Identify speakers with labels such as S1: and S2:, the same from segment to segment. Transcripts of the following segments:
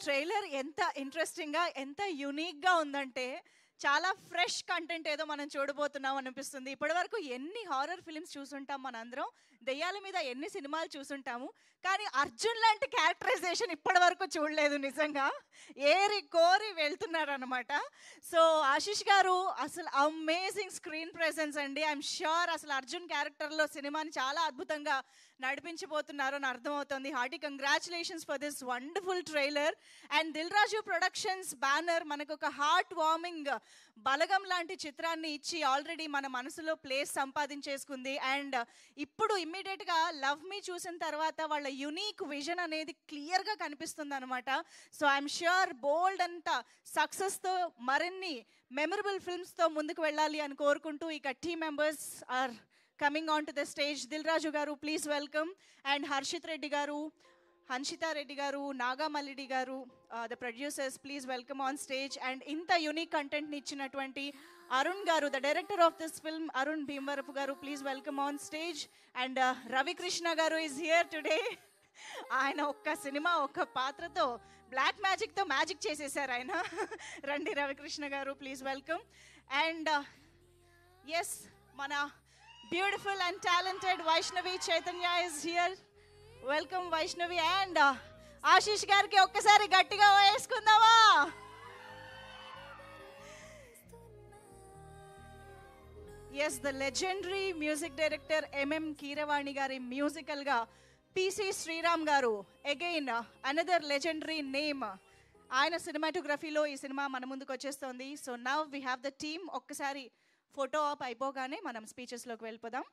S1: Trailer ఎంత ఇంట్రెస్టింగ్గా ఎంత యూనిక్గా ఉందంటే చాలా ఫ్రెష్ కంటెంట్ ఏదో మనం చూడబోతున్నాం అనిపిస్తుంది. ఇప్పటివరకు ఎన్ని హారర్ ఫిల్మ్స్ చూసుంటాం మనందరం, దెయ్యాల మీద ఎన్ని సినిమాలు చూసుంటాము, కానీ అర్జున్ లాంటి క్యారెక్టరైజేషన్ ఇప్పటివరకు చూడలేదు. నిజంగా ఏరి కోరి వెళ్తున్నారు అనమాట. సో ఆశీష్ గారు అసలు అమేజింగ్ స్క్రీన్ ప్రెజెన్స్ అండి. ఐఎమ్ ష్యూర్ అసలు అర్జున్ క్యారెక్టర్లో సినిమాని చాలా అద్భుతంగా నడిపించబోతున్నారు అని అర్థమవుతుంది. Hearty congratulations for this wonderful trailer. And Dil Raju Productions banner మనకు ఒక హార్ట్ వార్మింగ్ బలగం లాంటి చిత్రాన్ని ఇచ్చి ఆల్రెడీ మన మనసులో ప్లేస్ సంపాదించేసుకుంది. అండ్ ఇప్పుడు ఇమ్మీడియట్గా లవ్ మీ చూసిన తర్వాత వాళ్ళ యునీక్ విజన్ అనేది క్లియర్గా కనిపిస్తుంది అనమాట. సో ఐఎమ్ ష్యూర్ బోల్డ్ అంతా సక్సెస్తో మరిన్ని మెమరబుల్ ఫిల్మ్స్తో ముందుకు వెళ్ళాలి అని కోరుకుంటూ ఇక team members are coming on to the stage. Dil Raju garu, please welcome. And Harshit Reddy garu, Hanshita Reddy garu, Naga Malidi garu, the producers, please welcome on stage. And inta unique content ni icchinatvanti Arun garu, the director of this film, Arun Bhimvarapu garu, please welcome on stage. And Ravi Krishna garu is here today. ఆయన ఒక్క cinema ఒక్క పాత్రతో black మ్యాజిక్తో magic చేసేసారు ఆయన. రండి రవికృష్ణ గారు, please welcome. And yes, మన beautiful and talented Vaishnavi Chaitanya is here. Welcome Vaishnavi. And Ashish gariki okkasari gattiga veskundava. Yes, the legendary music director MM Keeravani gari musical ga PC Sriram garu, again another legendary name. ఆయన సినిమాటోగ్రఫీలో ఈ cinema మన ముందుకు వచ్చేస్తుంది. So now we have the team. ఒక్కసారి photo op అయిపోగానే మనం స్పీచెస్లోకి వెళ్ళిపోదాం.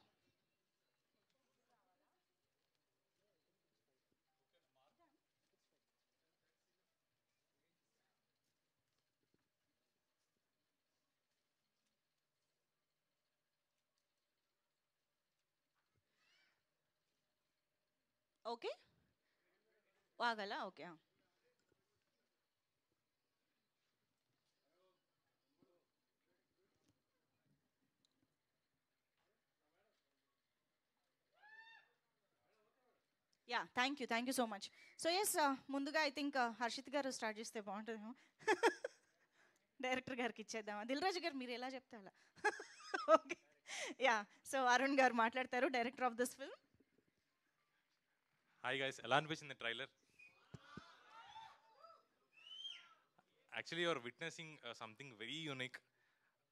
S1: ఓకే వాగల okay. Yeah, thank you so much. So yes, ముందుగా I think Harshit garu start చేస్తే బాగుంటుందేమో. డైరెక్టర్ గారికి ఇచ్చేద్దామా? దిల్ రాజు గారు మీరు ఎలా చెప్తే అలా. Okay, yeah. So Arun garu మాట్లాడతారు, director of this film.
S2: Hi guys, ఎలా అనిపించింది trailer? Actually you're witnessing something very unique.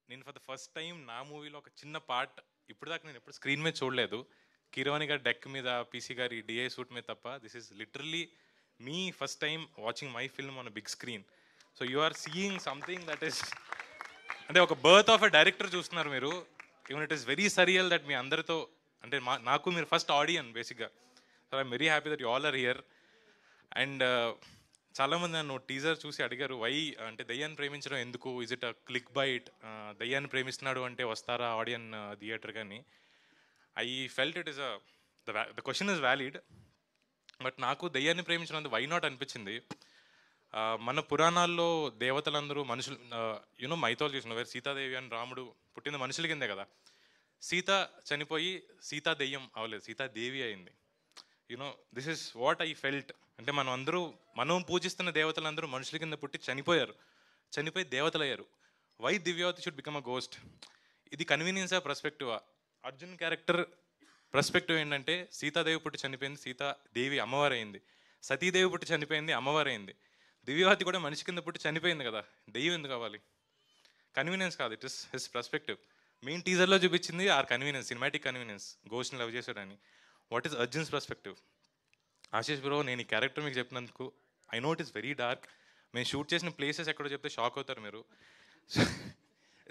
S2: నేను ఫర్ ద ఫస్ట్ టైం నా మూవీలో ఒక చిన్న పార్ట్, ఇప్పుడు దాకా నేను ఎప్పుడు స్క్రీన్ మీద చూడలేదు. కీరవాణి గారి డెక్ మీద, పీసీ గారి డిఐ సూట్ మీద తప్ప. This is literally me first time watching my film on a big screen. So you are seeing something that is, అంటే ఒక బర్త్ ఆఫ్ ఎ డైరెక్టర్ చూస్తున్నారు మీరు. Even it is very surreal that me అందరితో, అంటే నాకు మీరు first audience బేసిక్గా. So I'm very happy that you all are here. And చాలామంది నన్ను టీజర్ చూసి అడిగారు, వై అంటే దయ్యాన్ని ప్రేమించడం ఎందుకు, is it a click bait, దయ్యాన్ని ప్రేమిస్తున్నాడు అంటే వస్తారా ఆడియన్ థియేటర్ కానీ. I felt it is the question is valid, but నాకు దయ్యాన్ని ప్రేమించినందుకు వై నాట్ అనిపించింది. మన పురాణాల్లో దేవతలందరూ మనుషులు, యూనో మైథాలజీస్ వేరు సీతాదేవి అని రాముడు పుట్టింది మనుషుల కిందే కదా. సీత చనిపోయి సీతా దెయ్యం అవ్వలేదు, సీతాదేవి అయింది. You know this is what I felt. అంటే మనం పూజిస్తున్న దేవతలందరూ మనుషుల కింద పుట్టి చనిపోయి దేవతలయ్యారు. Why Divyavathi should become a ghost? ఇది కన్వీనియన్సా, పర్స్పెక్టివా? అర్జున్ క్యారెక్టర్ పర్స్పెక్టివ్ ఏంటంటే సీతాదేవి పుట్టి చనిపోయింది, సీతాదేవి అమ్మవారు అయింది. సతీదేవి పుట్టి చనిపోయింది, అమ్మవారు అయింది. దివ్యవతి కూడా మనిషి కింద పుట్టి చనిపోయింది కదా, దెయ్యం ఎందుకు కావాలి? కన్వీనియన్స్ కాదు, it is his perspective. Main టీజర్లో చూపించింది ఆర్ కన్వీనియన్స్, సినిమాటిక్ కన్వీనియన్స్, గోస్ట్ని లవ్ చేశాడని. What is Arjun's perspective? Ashish bro, నేను ఈ క్యారెక్టర్ మీకు చెప్పినందుకు I know it is very dark. మేము షూట్ చేసిన ప్లేసెస్ ఎక్కడో చెప్తే షాక్ అవుతారు మీరు.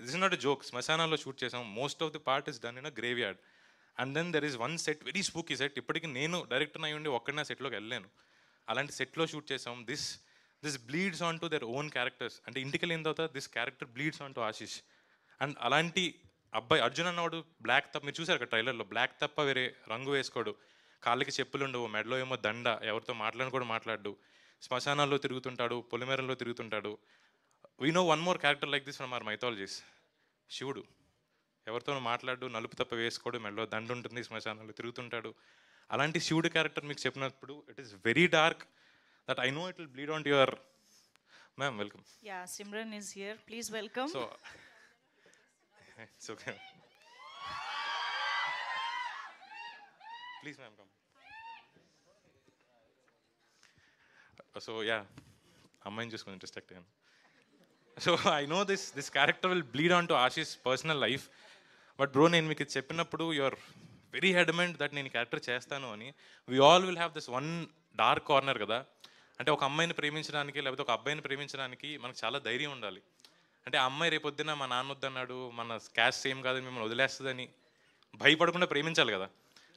S2: This is not a joke. శ్మశానాల్లో షూట్ చేసాం. Most of the part is done in a graveyard. And then there is one set, very spooky set. ఇప్పటికీ నేను డైరెక్టర్ అయి ఉండి ఒక్కడినా సెట్లోకి వెళ్ళాను. అలాంటి సెట్లో షూట్ చేసాం. This bleeds on to their own characters. అంటే ఇంటికి వెళ్ళిన తర్వాత this character bleeds on to Ashish. And అలాంటి అబ్బాయి అర్జున్ అన్నవాడు బ్లాక్ తప్ప, మీరు చూసారు కదా ట్రైలర్లో, బ్లాక్ తప్ప వేరే రంగు వేసుకోడు, కాళ్ళకి చెప్పులు ఉండవు, మెడలో ఏమో దండ, ఎవరితో మాట్లాడు, శ్మశానాల్లో తిరుగుతుంటాడు, పొలిమేరల్లో తిరుగుతుంటాడు. We know one more character like this from our mythologies, Shivudu. ఎవరితోనూ మాట్లాడు, నలుపు తప్ప వేసుకోడు, మెడలో దండ ఉంటుంది, శ్మశానాల్లో తిరుగుతుంటాడు. అలాంటి శివుడు క్యారెక్టర్ మీకు చెప్పినప్పుడు it is very dark that I know it will bleed on to your Ma'am, welcome.
S1: Yeah, Simran is here. Please welcome.
S2: So, it's okay. Please, ma'am, come. So, yeah, అమ్మాయిని just going to distract again. So, I know this character will bleed on to Ashish's personal life. But bro, నేను మీకు చెప్పినప్పుడు you're very adamant that నేను character చేస్తాను అని. We all will have this one dark corner కదా. అంటే ఒక అమ్మాయిని ప్రేమించడానికి లేకపోతే ఒక అబ్బాయిని ప్రేమించడానికి మనకు చాలా ధైర్యం ఉండాలి. అంటే ఆ అమ్మాయి రేపొద్దున మా నాన్న వద్దన్నాడు, మన క్యాస్ట్ సేమ్ కాదని మిమ్మల్ని వదిలేస్తుందని భయపడకుండా ప్రేమించాలి కదా.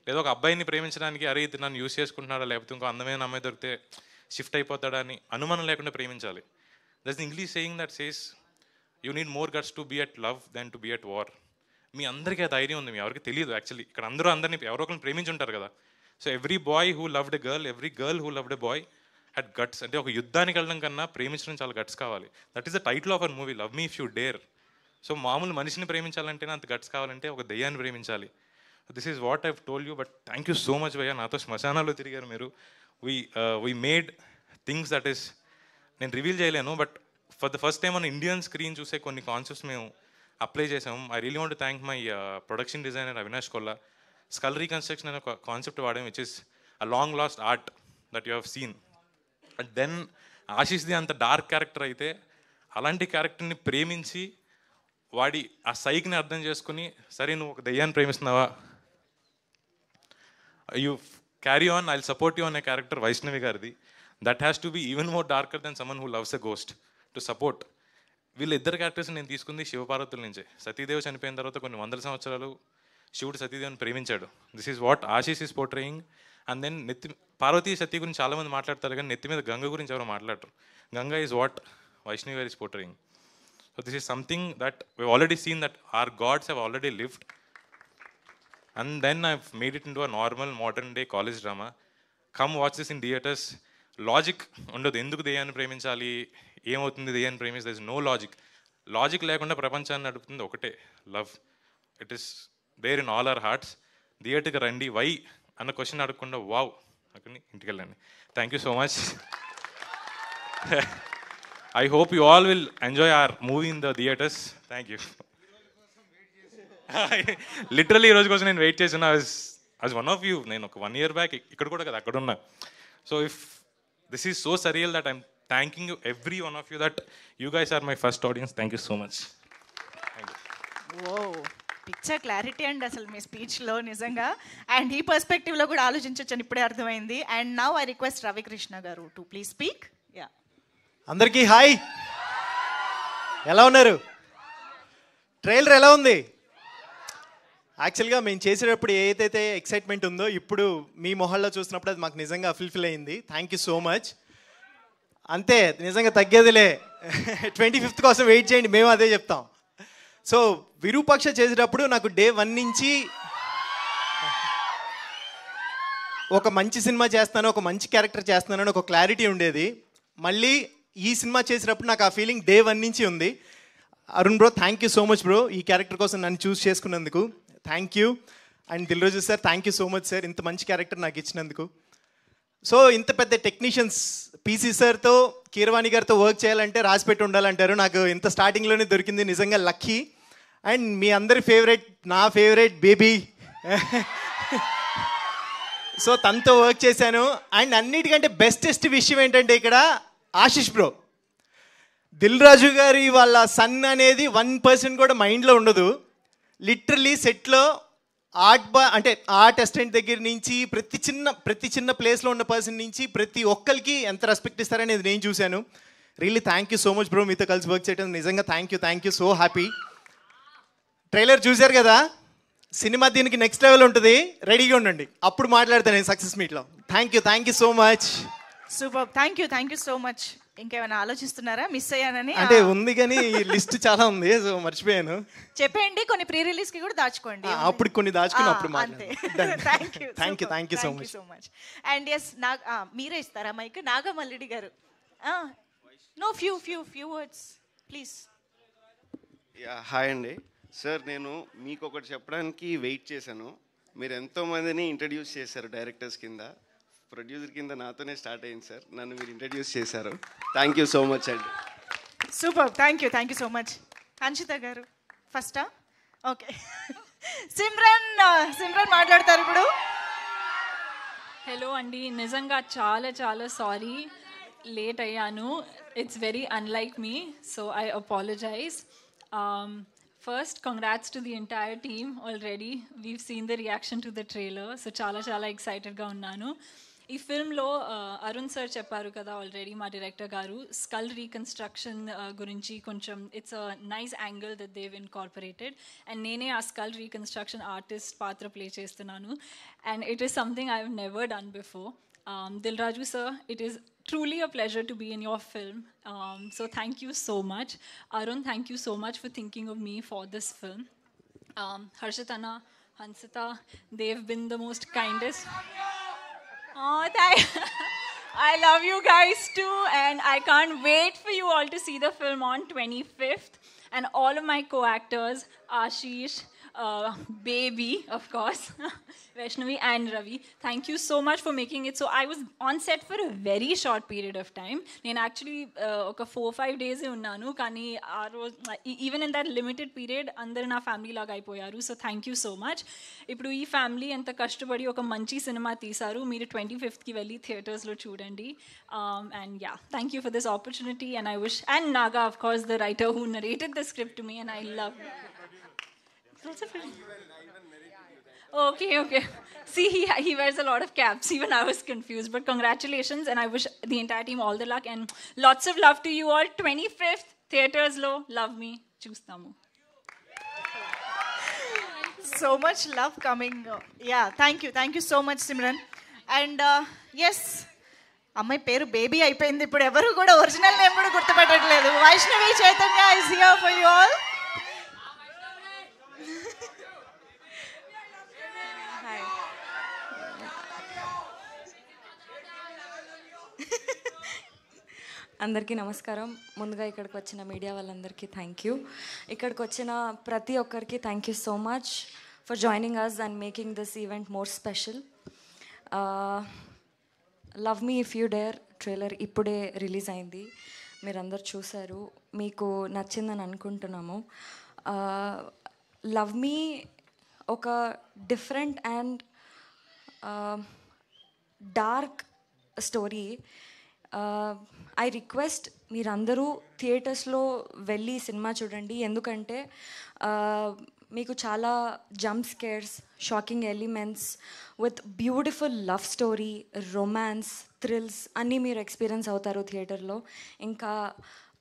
S2: లేదా ఒక అబ్బాయిని ప్రేమించడానికి అరే ఇది నన్ను యూస్ చేసుకుంటున్నాడా, లేకపోతే ఇంకో అందమైన అమ్మాయి దొరికితే షిఫ్ట్ అయిపోతాడా అని అనుమానం లేకుండా ప్రేమించాలి. That's the English saying that says you need more guts to be at love than to be at war. మీ అందరికీ ఆ ధైర్యం ఉంది, మీ ఎవరికి తెలియదు యాక్చువల్లీ. ఇక్కడ అందరినీ ఎవరో ఒకరిని ప్రేమించుంటారు కదా. So every bye who loved a girl, every girl who loved a boy had guts. అంటే ఒక యుద్ధానికి వెళ్ళడం కన్నా ప్రేమించడం చాలా గట్స్ కావాలి. That is the title of our movie, love me if you dare. So మామూలు మనిషిని ప్రేమించాలంటేనే అంత గట్స్ కావాలంటే ఒక దెయ్యాన్ని ప్రేమించాలి. This is what I've told you. But thank you so much భయ్యా, నాతో శ్మశానాల్లో తిరిగారు మీరు. We made things that is నేను రివీల్ చేయలేను. But for the first time మన ఇండియన్ స్క్రీన్ చూసే కొన్ని కాన్సెప్ట్స్ మేము అప్లై చేసాము. I really want to thank my production designer Avinash Kolla. Skull reconstruction అనే ఒక కాన్సెప్ట్ వాడాం, which is a long lost art that you have seen. And then ఆశీష్ది అంత డార్క్ క్యారెక్టర్ అయితే అలాంటి క్యారెక్టర్ని ప్రేమించి వాడి ఆ సైక్ని అర్థం చేసుకుని, సరే నువ్వు ఒక దెయ్యాన్ని ప్రేమిస్తున్నావా, you carry on, I will support you అనే క్యారెక్టర్ వైష్ణవి గారిది. That has to be even more darker than someone who loves a ghost to support. వీళ్ళిద్దరు క్యారెక్టర్స్ నేను తీసుకుంది శివపార్వతుల నుంచే. సతీదేవి చనిపోయిన తర్వాత కొన్ని వందల సంవత్సరాలు శివుడు సతీదేవిని ప్రేమించాడు. This is what Ashish is portraying. And then Parvati Sati గురించి చాలామంది మాట్లాడతారు, కానీ నెత్తి మీద గంగ గురించి ఎవరు మాట్లాడరు. Ganga is what Vaishnavi garu is portraying. So this is something that we already seen that our gods have already lived. And then I made it into a normal modern day college drama. Come watch this in theatres. Logic ఉండదు, ఎందుకు దెయ్యాన్ని ప్రేమించాలి, ఏమవుతుంది దెయ్యాన్ని ప్రేమిస్తే, there is no logic. Logic లేకుండా ప్రపంచాన్ని నడుపుతుంది ఒకటే, love. It is there in all our hearts. థియేటర్కి రండి, వై అన్న క్వశ్చన్ అడగకుండా వావ్ అక్కడిని ఇంటికి వెళ్ళండి. Thank you so much. I hope you all will enjoy hour movie in the theatres. Thank you. Literally ఈ రోజు కోసం నేను వెయిట్ చేసిన యాజ్ వన్ ఆఫ్ యూ. నేను ఒక 1 year బ్యాక్ ఇక్కడ కూడా కదా అక్కడ ఉన్నా. So if this is so surreal that I'm thanking you, every one of you, that you guys are my first audience. Thank you so much. Thank you.
S1: Whoa, picture clarity and అసలు మీ స్పీచ్లో నిజంగా. And ఈ పర్స్పెక్టివ్లో కూడా ఆలోచించవచ్చు అని ఇప్పుడే అర్థమైంది. And now I request Ravikrishna గారు to please speak. Yeah,
S3: అందరికీ హాయ్, ఎలా ఉన్నారు? ట్రైలర్ ఎలా ఉంది? యాక్చువల్గా మేము చేసేటప్పుడు ఏదైతే ఎక్సైట్మెంట్ ఉందో ఇప్పుడు మీ మొహల్లో చూసినప్పుడు అది మాకు నిజంగా ఫుల్ఫిల్ అయింది. Thank you so much. అంతే, నిజంగా తగ్గేదిలే. 25th కోసం వెయిట్ చేయండి, మేము అదే చెప్తాం. సో విరూపాక్ష చేసేటప్పుడు నాకు డే 1 నుంచి ఒక మంచి సినిమా చేస్తాను, ఒక మంచి క్యారెక్టర్ చేస్తున్నాను అని ఒక క్లారిటీ ఉండేది. మళ్ళీ ఈ సినిమా చేసేటప్పుడు నాకు ఆ ఫీలింగ్ డే 1 నుంచి ఉంది. Arun bro, thank you so much bro, ఈ క్యారెక్టర్ కోసం నన్ను చూస్ చేసుకున్నందుకు thank you. And Dil Raju sir, thank you so much sir, ఇంత మంచి క్యారెక్టర్ నాకు ఇచ్చినందుకు. సో ఇంత పెద్ద టెక్నీషియన్స్ పీసీ సార్తో, కీరవాణి గారితో వర్క్ చేయాలంటే రాసిపెట్టి ఉండాలంటారు. నాకు ఇంత స్టార్టింగ్లోనే దొరికింది, నిజంగా లక్కీ. అండ్ మీ అందరి ఫేవరెట్, నా ఫేవరెట్ బేబీ, సో తనతో వర్క్ చేశాను. అండ్ అన్నిటికంటే బెస్టెస్ట్ విషయం ఏంటంటే ఇక్కడ ఆశీష్ బ్రో, దిల్ రాజు గారి వాళ్ళ సన్ అనేది 1% కూడా మైండ్లో ఉండదు. లిటరలీ సెట్లో అంటే ఆర్ట్ అసిస్టెంట్ దగ్గర నుంచి ప్రతి చిన్న ప్లేస్లో ఉన్న పర్సన్ నుంచి ప్రతి ఒక్కరికి ఎంత రెస్పెక్ట్ ఇస్తారనేది నేను చూశాను. Really thank you so much bro, మీతో కలిసి వర్క్ చేయడం నిజంగా thank you so happy. Trailer చూశారు కదా, సినిమా దీనికి నెక్స్ట్ లెవెల్ ఉంటుంది, రెడీగా ఉండండి, అప్పుడు మాట్లాడతాను నేను సక్సెస్ మీట్లో. Thank you so much.
S1: Super, thank you so much. ఇంకేమైనా ఆలోచిస్తున్నారా? మిస్ అయ్యానని
S3: అంటే ఉంది, కానీ లిస్ట్ చాలా ఉంది, సో మర్చిపోయాను.
S1: చెప్పండి, కొన్ని ప్రీ రిలీజ్ కి కూడా దాచుకోండి.
S3: అప్పుడు కొన్ని దాచుకుని అప్పుడు
S1: thank you so much. And yes, మీరే ఇస్తారా mic? Nagamallidi garu, now few words please.
S4: Hi అండి సార్, నేను మీకు ఒకటి చెప్పడానికి వెయిట్ చేశాను. మీరు ఎంతోమందిని ఇంట్రడ్యూస్ చేశారు డైరెక్టర్స్ కింద, ప్రొడ్యూసర్ కింద నాతోనే స్టార్ట్ అయింది సార్. నన్ను మీరు ఇంట్రడ్యూస్ చేశారు. థ్యాంక్ యూ సో మచ్ అండి.
S1: Super, thank you so much. Hanshitha గారు ఫస్టా? ఓకే. సిమ్రన్ మాట్లాడతారు ఇప్పుడు.
S5: హలో అండి, నిజంగా చాలా చాలా సారీ లేట్ అయ్యాను. It's very unlike me, so I apologise. First congrats to the entire team. Already we've seen the reaction to the trailer, so చాలా చాలా ఎక్సైటెడ్గా ఉన్నాను. ఈ ఫిల్మ్లో అరుణ్ సార్ చెప్పారు కదా ఆల్రెడీ, మా డైరెక్టర్ గారు, స్కల్ రీకన్స్ట్రక్షన్ గురించి కొంచెం it's a nice angle that Dev incorporated, and నేనే ఆ స్కల్ రీకన్స్ట్రక్షన్ ఆర్టిస్ట్ పాత్ర ప్లే చేస్తున్నాను. And it is something I have never done before. Dil Raju sir, it is truly a pleasure to be in your film. So thank you so much. Arun, thank you so much for thinking of me for this film. Harshitana, Hansita, they've been the most kindest. Oh, I love you guys too, and I can't wait for you all to see the film on 25th. And all of my co-actors, Ashish, Baby, of course, Vaishnavi and Ravi, thank you so much for making it. So I was on set for a very short period of time. నేను actually ఒక 4-5 days ఉన్నాను, కానీ ఆ రోజు even in that limited period అందరు నా family లాగా అయిపోయారు. So thank you so much. ఇప్పుడు ఈ ఫ్యామిలీ ఎంత కష్టపడి ఒక మంచి సినిమా తీశారు. మీరు 25th వెళ్ళి థియేటర్స్లో చూడండి. And yeah, thank you for this opportunity, and I wish, and Naga, of course, the writer who narrated the script to me, and I love it. Okay. See, he wears a lot of caps. Even I was confused. But congratulations, and I wish the entire team all the luck, and lots of love to you all. 25th, theaters lo, love me. Chustamu.
S1: So much love coming. Yeah, thank you so much, Simran. And yes, అమ్మాయి పేరు baby అయిపోయింది, ఇప్పుడు ఎవరు కూడా original name కూడా గుర్తుపెట్టట్లేదు. Vaishnavi Chaitanya is here for you all.
S6: అందరికీ నమస్కారం. ముందుగా ఇక్కడికి వచ్చిన మీడియా వాళ్ళందరికీ థ్యాంక్ యూ. ఇక్కడికి వచ్చిన ప్రతి ఒక్కరికి thank you so much for joining us and making this event more special. Love me if you Dare trailer ఇప్పుడే రిలీజ్ అయింది, మీరందరు చూశారు, మీకు నచ్చిందని అనుకుంటున్నాము. లవ్ మీ ఒక different and dark story. I request మీరందరూ థియేటర్స్లో వెళ్ళి సినిమా చూడండి, ఎందుకంటే మీకు చాలా jump scares, shocking elements with beautiful love story, romance, thrills అన్నీ మీరు ఎక్స్పీరియన్స్ అవుతారు థియేటర్లో. ఇంకా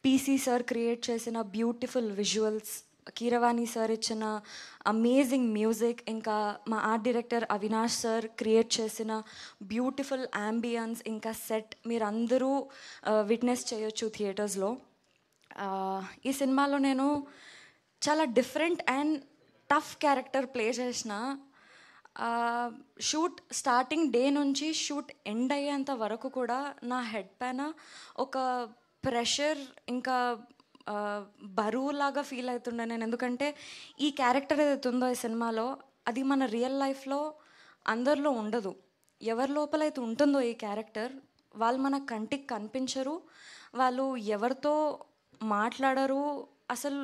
S6: పీసీ సార్ క్రియేట్ చేసిన బ్యూటిఫుల్ విజువల్స్, కీరవాణి సార్ ఇచ్చిన అమేజింగ్ మ్యూజిక్, ఇంకా మా art director Avinash sir create చేసిన బ్యూటిఫుల్ యాంబియన్స్, ఇంకా సెట్ మీరందరూ విట్నెస్ చేయొచ్చు థియేటర్స్లో. ఈ సినిమాలో నేను చాలా different and tough character play చేసిన. షూట్ స్టార్టింగ్ డే నుంచి షూట్ ఎండ్ అయ్యేంత వరకు కూడా నా హెడ్ పైన ఒక ప్రెషర్, ఇంకా బరువులాగా ఫీల్ అవుతుండే నేను. ఎందుకంటే ఈ క్యారెక్టర్ ఏదైతే ఉందో ఈ సినిమాలో, అది మన రియల్ లైఫ్లో అందరిలో ఉండదు. ఎవరి లోపలైతే ఉంటుందో ఈ క్యారెక్టర్, వాళ్ళు మన కంటికి కనిపించరు, వాళ్ళు ఎవరితో మాట్లాడరు, అసలు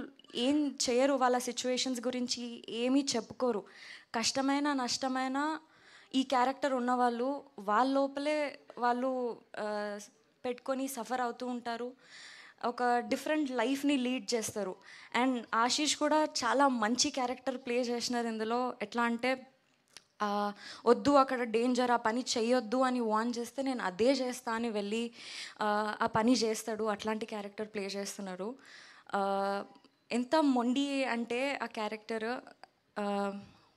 S6: ఏం చేయరు, వాళ్ళ సిచ్యువేషన్స్ గురించి ఏమీ చెప్పుకోరు. కష్టమైన నష్టమైన ఈ క్యారెక్టర్ ఉన్నవాళ్ళు వాళ్ళ లోపలే వాళ్ళు పెట్టుకొని సఫర్ అవుతూ ఉంటారు, ఒక డిఫరెంట్ లైఫ్ని లీడ్ చేస్తారు. అండ్ ఆశీష్ కూడా చాలా మంచి క్యారెక్టర్ ప్లే చేసినారు ఇందులో. ఎట్లా అంటే వద్దు అక్కడ డేంజర్, ఆ పని చెయ్యొద్దు అని వార్న్ చేస్తే నేను అదే చేస్తా అని వెళ్ళి ఆ పని చేస్తాడు. అట్లాంటి క్యారెక్టర్ ప్లే చేస్తున్నారు. ఎంత మొండి అంటే ఆ క్యారెక్టర్,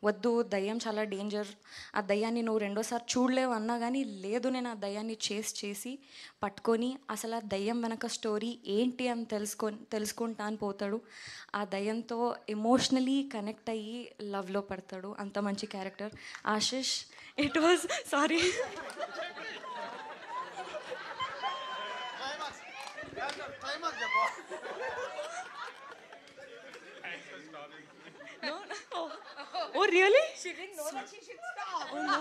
S6: వద్దు దయ్యం చాలా డేంజర్, ఆ దయ్యాన్ని నువ్వు రెండోసారి చూడలేవు అన్నా కానీ లేదు, నేను ఆ దయ్యాన్ని చేసి పట్టుకొని అసలు ఆ దయ్యం వెనక స్టోరీ ఏంటి అని తెలుసుకుంటా అని పోతాడు. ఆ దయ్యంతో ఎమోషనలీ కనెక్ట్ అయ్యి లవ్లో పడతాడు. అంత మంచి character Ashish. It was sorry Oh, really? She didn't know that she should stop. Oh, no.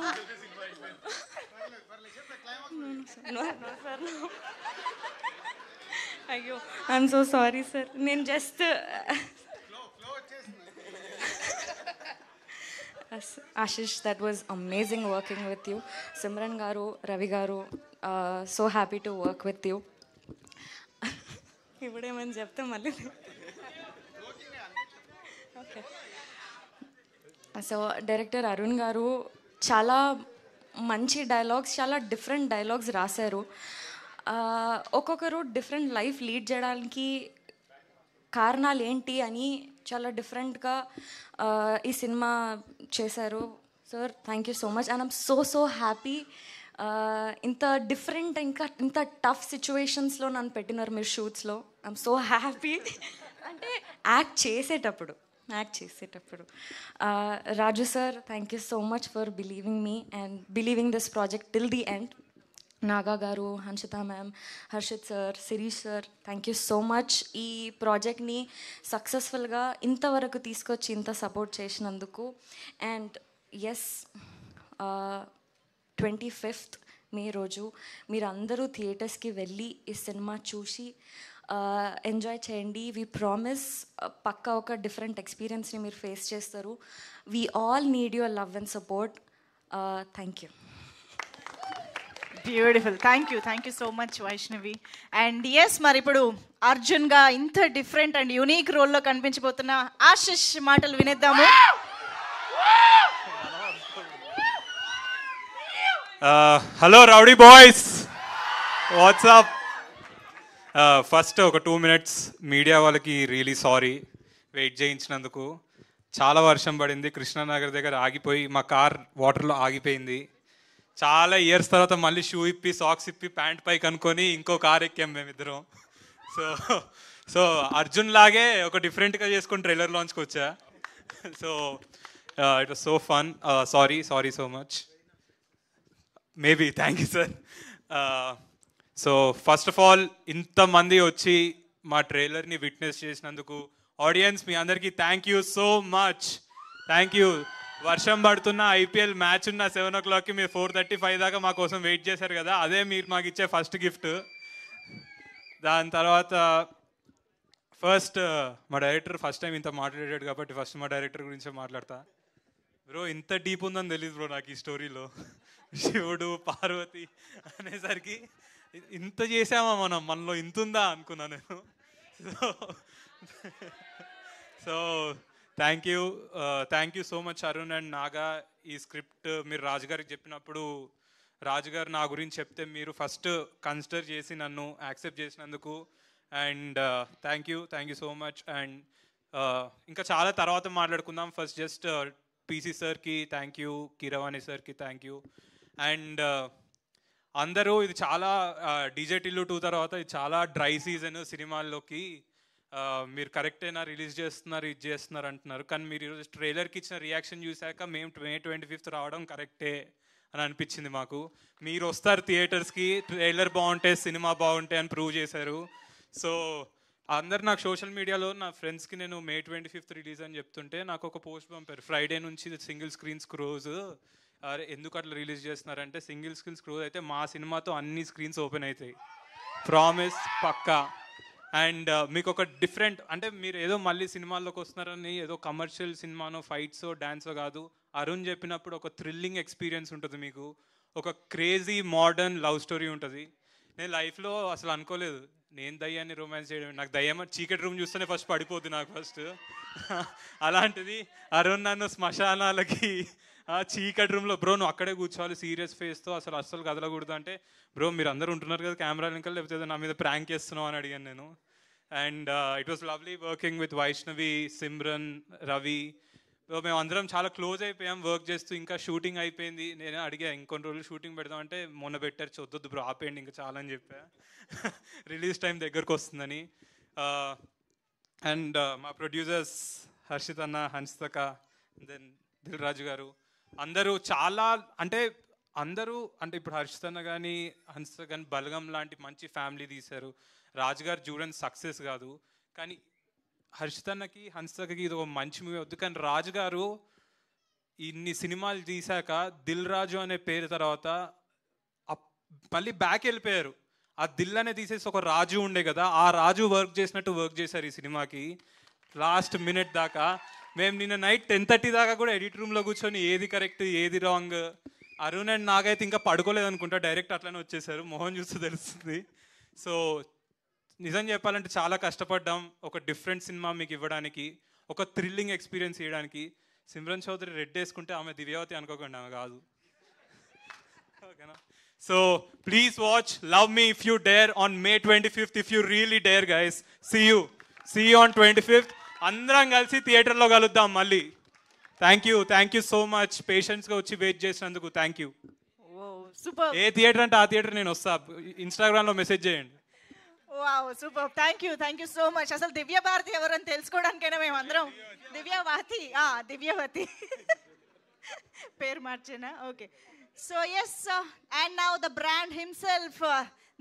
S6: No, sir. No. అయ్యో ఐఎమ్ సో సారీ సార్. నేను just Ashish, that was amazing working with you. Simran garu, Ravi garu, so happy to work with you. ఇప్పుడేమని చెప్తే మళ్ళీ okay. So director Arun గారు చాలా మంచి dialogues, చాలా different dialogues రాశారు. ఒక్కొక్కరు డిఫరెంట్ లైఫ్ లీడ్ చేయడానికి కారణాలు ఏంటి అని చాలా డిఫరెంట్గా ఈ సినిమా చేశారు. Sir thank you so much. And I'm so happy. ఇంత డిఫరెంట్, ఇంకా ఇంత టఫ్ సిచ్యువేషన్స్లో నన్ను పెట్టినారు మీరు షూట్స్లో. I'm so happy. అంటే యాక్ట్ చేసేటప్పుడు Raju sir, thank you so much for believing me and believing this project till the end. Naga garu, Hanshitha ma'am, Harshit sir, Shirish sir, thank you so much. ఈ ప్రాజెక్ట్ని సక్సెస్ఫుల్గా ఇంతవరకు తీసుకొచ్చి ఇంత సపోర్ట్ చేసినందుకు. అండ్ ఎస్, 25th మే రోజు మీరందరూ థియేటర్స్కి వెళ్ళి ఈ సినిమా చూసి ఎంజాయ్ చేయండి. వీ ప్రామిస్ పక్కా ఒక డిఫరెంట్ ఎక్స్పీరియన్స్ని మీరు ఫేస్ చేస్తారు. We all need your love and support. Thank you.
S1: Beautiful. Thank you so much Vaishnavi. And yes, మరి ఇప్పుడు అర్జున్గా ఇంత డిఫరెంట్ అండ్ యూనిక్ రోల్లో కనిపించబోతున్న ఆశిష్ మాటలు వినేద్దాము.
S7: Hello rowdy boys, what's up. First ఒక 2 minutes మీడియా వాళ్ళకి రియలీ సారీ వెయిట్ చేయించినందుకు. చాలా వర్షం పడింది, కృష్ణానగర్ దగ్గర ఆగిపోయి మా కార్ వాటర్లో ఆగిపోయింది. చాలా ఇయర్స్ తర్వాత మళ్ళీ షూ ఇప్పి, సాక్స్ ఇప్పి, ప్యాంట్ పైకి అనుకొని ఇంకో కార్ ఎక్కాం మేమిద్దరం. సో అర్జున్ లాగే ఒక డిఫరెంట్గా చేసుకొని ట్రైలర్ లాంచ్కి వచ్చా. So it was so fun. Sorry so much. Maybe. Thank you sir. So first of all ఇంతమంది వచ్చి మా ట్రైలర్ని విట్నెస్ చేసినందుకు ఆడియన్స్ మీ అందరికీ thank you so much. Thank you. వర్షం పడుతున్న ఐపీఎల్ మ్యాచ్ ఉన్న 7 o'clockకి మీరు 4:35 దాకా మా కోసం వెయిట్ చేశారు కదా, అదే మీరు మాకు ఇచ్చే ఫస్ట్ గిఫ్ట్. దాని తర్వాత ఫస్ట్ మా డైరెక్టర్ ఫస్ట్ టైం ఇంత మాట్లాడాడు కాబట్టి ఫస్ట్ మా డైరెక్టర్ గురించే మాట్లాడతా. బ్రో ఇంత డీప్ ఉందని తెలియదు బ్రో నాకు ఈ స్టోరీలో. శివుడు, పార్వతి అనేసరికి ఇంత చేసామా మనలో ఇంత ఉందా అనుకున్నా నేను. So thank you so much Arun and Naga. ఈ స్క్రిప్ట్ మీరు రాజుగారికి చెప్పినప్పుడు రాజుగారు నా గురించి చెప్తే మీరు ఫస్ట్ కన్సిడర్ చేసి నన్ను యాక్సెప్ట్ చేసినందుకు and thank you so much. And ఇంకా చాలా తర్వాత మాట్లాడుకుందాం. ఫస్ట్ జస్ట్ పీసీ సార్కి థ్యాంక్ యూ, కీరవాణి సార్కి థ్యాంక్ యూ. అండ్ అందరూ ఇది చాలా డీజే టిల్లు 2 తర్వాత ఇది చాలా డ్రై సీజన్ సినిమాల్లోకి. మీరు కరెక్టేనా రిలీజ్ చేస్తున్నారు, ఇది చేస్తున్నారు అంటున్నారు, కానీ మీరు ఈరోజు ట్రైలర్కి ఇచ్చిన రియాక్షన్ చూశాక మేము May 25th రావడం కరెక్టే అని అనిపించింది మాకు. మీరు వస్తారు థియేటర్స్కి, ట్రైలర్ బాగుంటే సినిమా బాగుంటే అని ప్రూవ్ చేశారు. సో అందరు నాకు సోషల్ మీడియాలో నా ఫ్రెండ్స్కి నేను May 25th రిలీజ్ అని చెప్తుంటే నాకు ఒక పోస్ట్ పంపారు, ఫ్రైడే నుంచి సింగిల్ స్క్రీన్ స్క్రోజ్, అరే ఎందుకు అట్లా రిలీజ్ చేస్తున్నారంటే సింగిల్ స్క్రీన్ స్క్రోజ్ అయితే మా సినిమాతో అన్ని స్క్రీన్స్ ఓపెన్ అవుతాయి, ప్రామిస్ పక్కా. అండ్ మీకు ఒక డిఫరెంట్ అంటే మీరు ఏదో మళ్ళీ సినిమాల్లోకి వస్తున్నారని ఏదో కమర్షియల్ సినిమానో ఫైట్సో డాన్సో కాదు, అరుణ్ చెప్పినప్పుడు ఒక థ్రిల్లింగ్ ఎక్స్పీరియన్స్ ఉంటుంది, మీకు ఒక క్రేజీ మోడర్న్ లవ్ స్టోరీ ఉంటుంది. నేను లైఫ్లో అసలు అనుకోలేదు నేను దయ్యాన్ని రొమాన్స్ చేయడం, నాకు దయ్యం చీకటి రూమ్ చూస్తేనే ఫస్ట్ పడిపోద్ది నాకు ఫస్ట్. అలాంటిది అరుణ్ నన్ను శ్మశానాలకి చీకటి రూమ్లో బ్రో నువ్వు అక్కడే కూర్చోవాలి సీరియస్ ఫేస్తో అస్సలు కదలకూడదు అంటే, బ్రో మీరు అందరూ ఉంటున్నారు కదా కెమెరా వెనకాల, లేకపోతే నా మీద ప్రాంక్ చేస్తున్నావు అని అడిగాను నేను. And it was lovely working with Vaishnavi, Simran, Ravi. మేము అందరం చాలా క్లోజ్ అయిపోయాం వర్క్ చేస్తూ. ఇంకా షూటింగ్ అయిపోయింది, నేను అడిగా ఇంకొన్ని రోజులు షూటింగ్ పెడదాం అంటే మొన్న పెట్టారు, చూద్దొద్దు బ్రో ఆపేయండి ఇంకా చాలా అని చెప్పా, రిలీజ్ టైం దగ్గరకు వస్తుందని. అండ్ మా ప్రొడ్యూసర్స్ హర్షిత్ అన్న, హన్సితక, దెన్ దిల్ రాజు గారు, అందరూ చాలా అంటే ఇప్పుడు హర్షిత్ అన్న కానీ హన్సిత కానీ బలగం లాంటి మంచి ఫ్యామిలీ తీశారు. రాజుగారు చూడని సక్సెస్ కాదు, కానీ హర్షిత్ అన్నకి హన్సితకి ఇది ఒక మంచి మూవీ వద్దు, కానీ రాజుగారు ఇన్ని సినిమాలు తీశాక దిల్ రాజు అనే పేరు తర్వాత మళ్ళీ బ్యాక్ వెళ్ళిపోయారు. ఆ దిల్ అనే తీసేసి ఒక రాజు ఉండే కదా, ఆ రాజు వర్క్ చేసినట్టు వర్క్ చేశారు ఈ సినిమాకి లాస్ట్ మినిట్ దాకా. మేము నిన్న నైట్ 10:30 దాకా కూడా ఎడిట్ రూమ్లో కూర్చొని ఏది కరెక్ట్ ఏది రాంగ్. అరుణ్ అండ్ నాగైతే ఇంకా పడుకోలేదు అనుకుంటా, డైరెక్ట్ అట్లనే వచ్చేసారు, మొహం చూస్తే తెలుస్తుంది. సో నిజం చెప్పాలంటే చాలా కష్టపడ్డాం ఒక డిఫరెంట్ సినిమా మీకు ఇవ్వడానికి, ఒక థ్రిల్లింగ్ ఎక్స్పీరియన్స్ ఇవ్వడానికి. సిమ్రన్ చౌదరి రెడ్ వేసుకుంటే ఆమె దివ్యావతి అనుకోకండి, ఆమె కాదు, ఓకేనా? So please watch Love me if you Dare on May 25th if you really dare guys. See you on 25th. అందరం కలిసి థియేటర్లో కలుద్దాం మళ్ళీ. థ్యాంక్ యూ సో మచ్ పేషెన్స్గా వచ్చి వెయిట్ చేసినందుకు. Thank you.
S1: సూపర్.
S7: ఏ థియేటర్ అంటే ఆ థియేటర్ నేను వస్తా, ఇన్స్టాగ్రామ్లో మెసేజ్ చేయండి.
S1: Wow super. Thank you so much. అసలు దివ్య భారతి ఎవరని తెలుసుకోవడానికైనా మేము అందరం దివ్యవతి పేరు మార్చేనా? Okay. So yes, and now the brand himself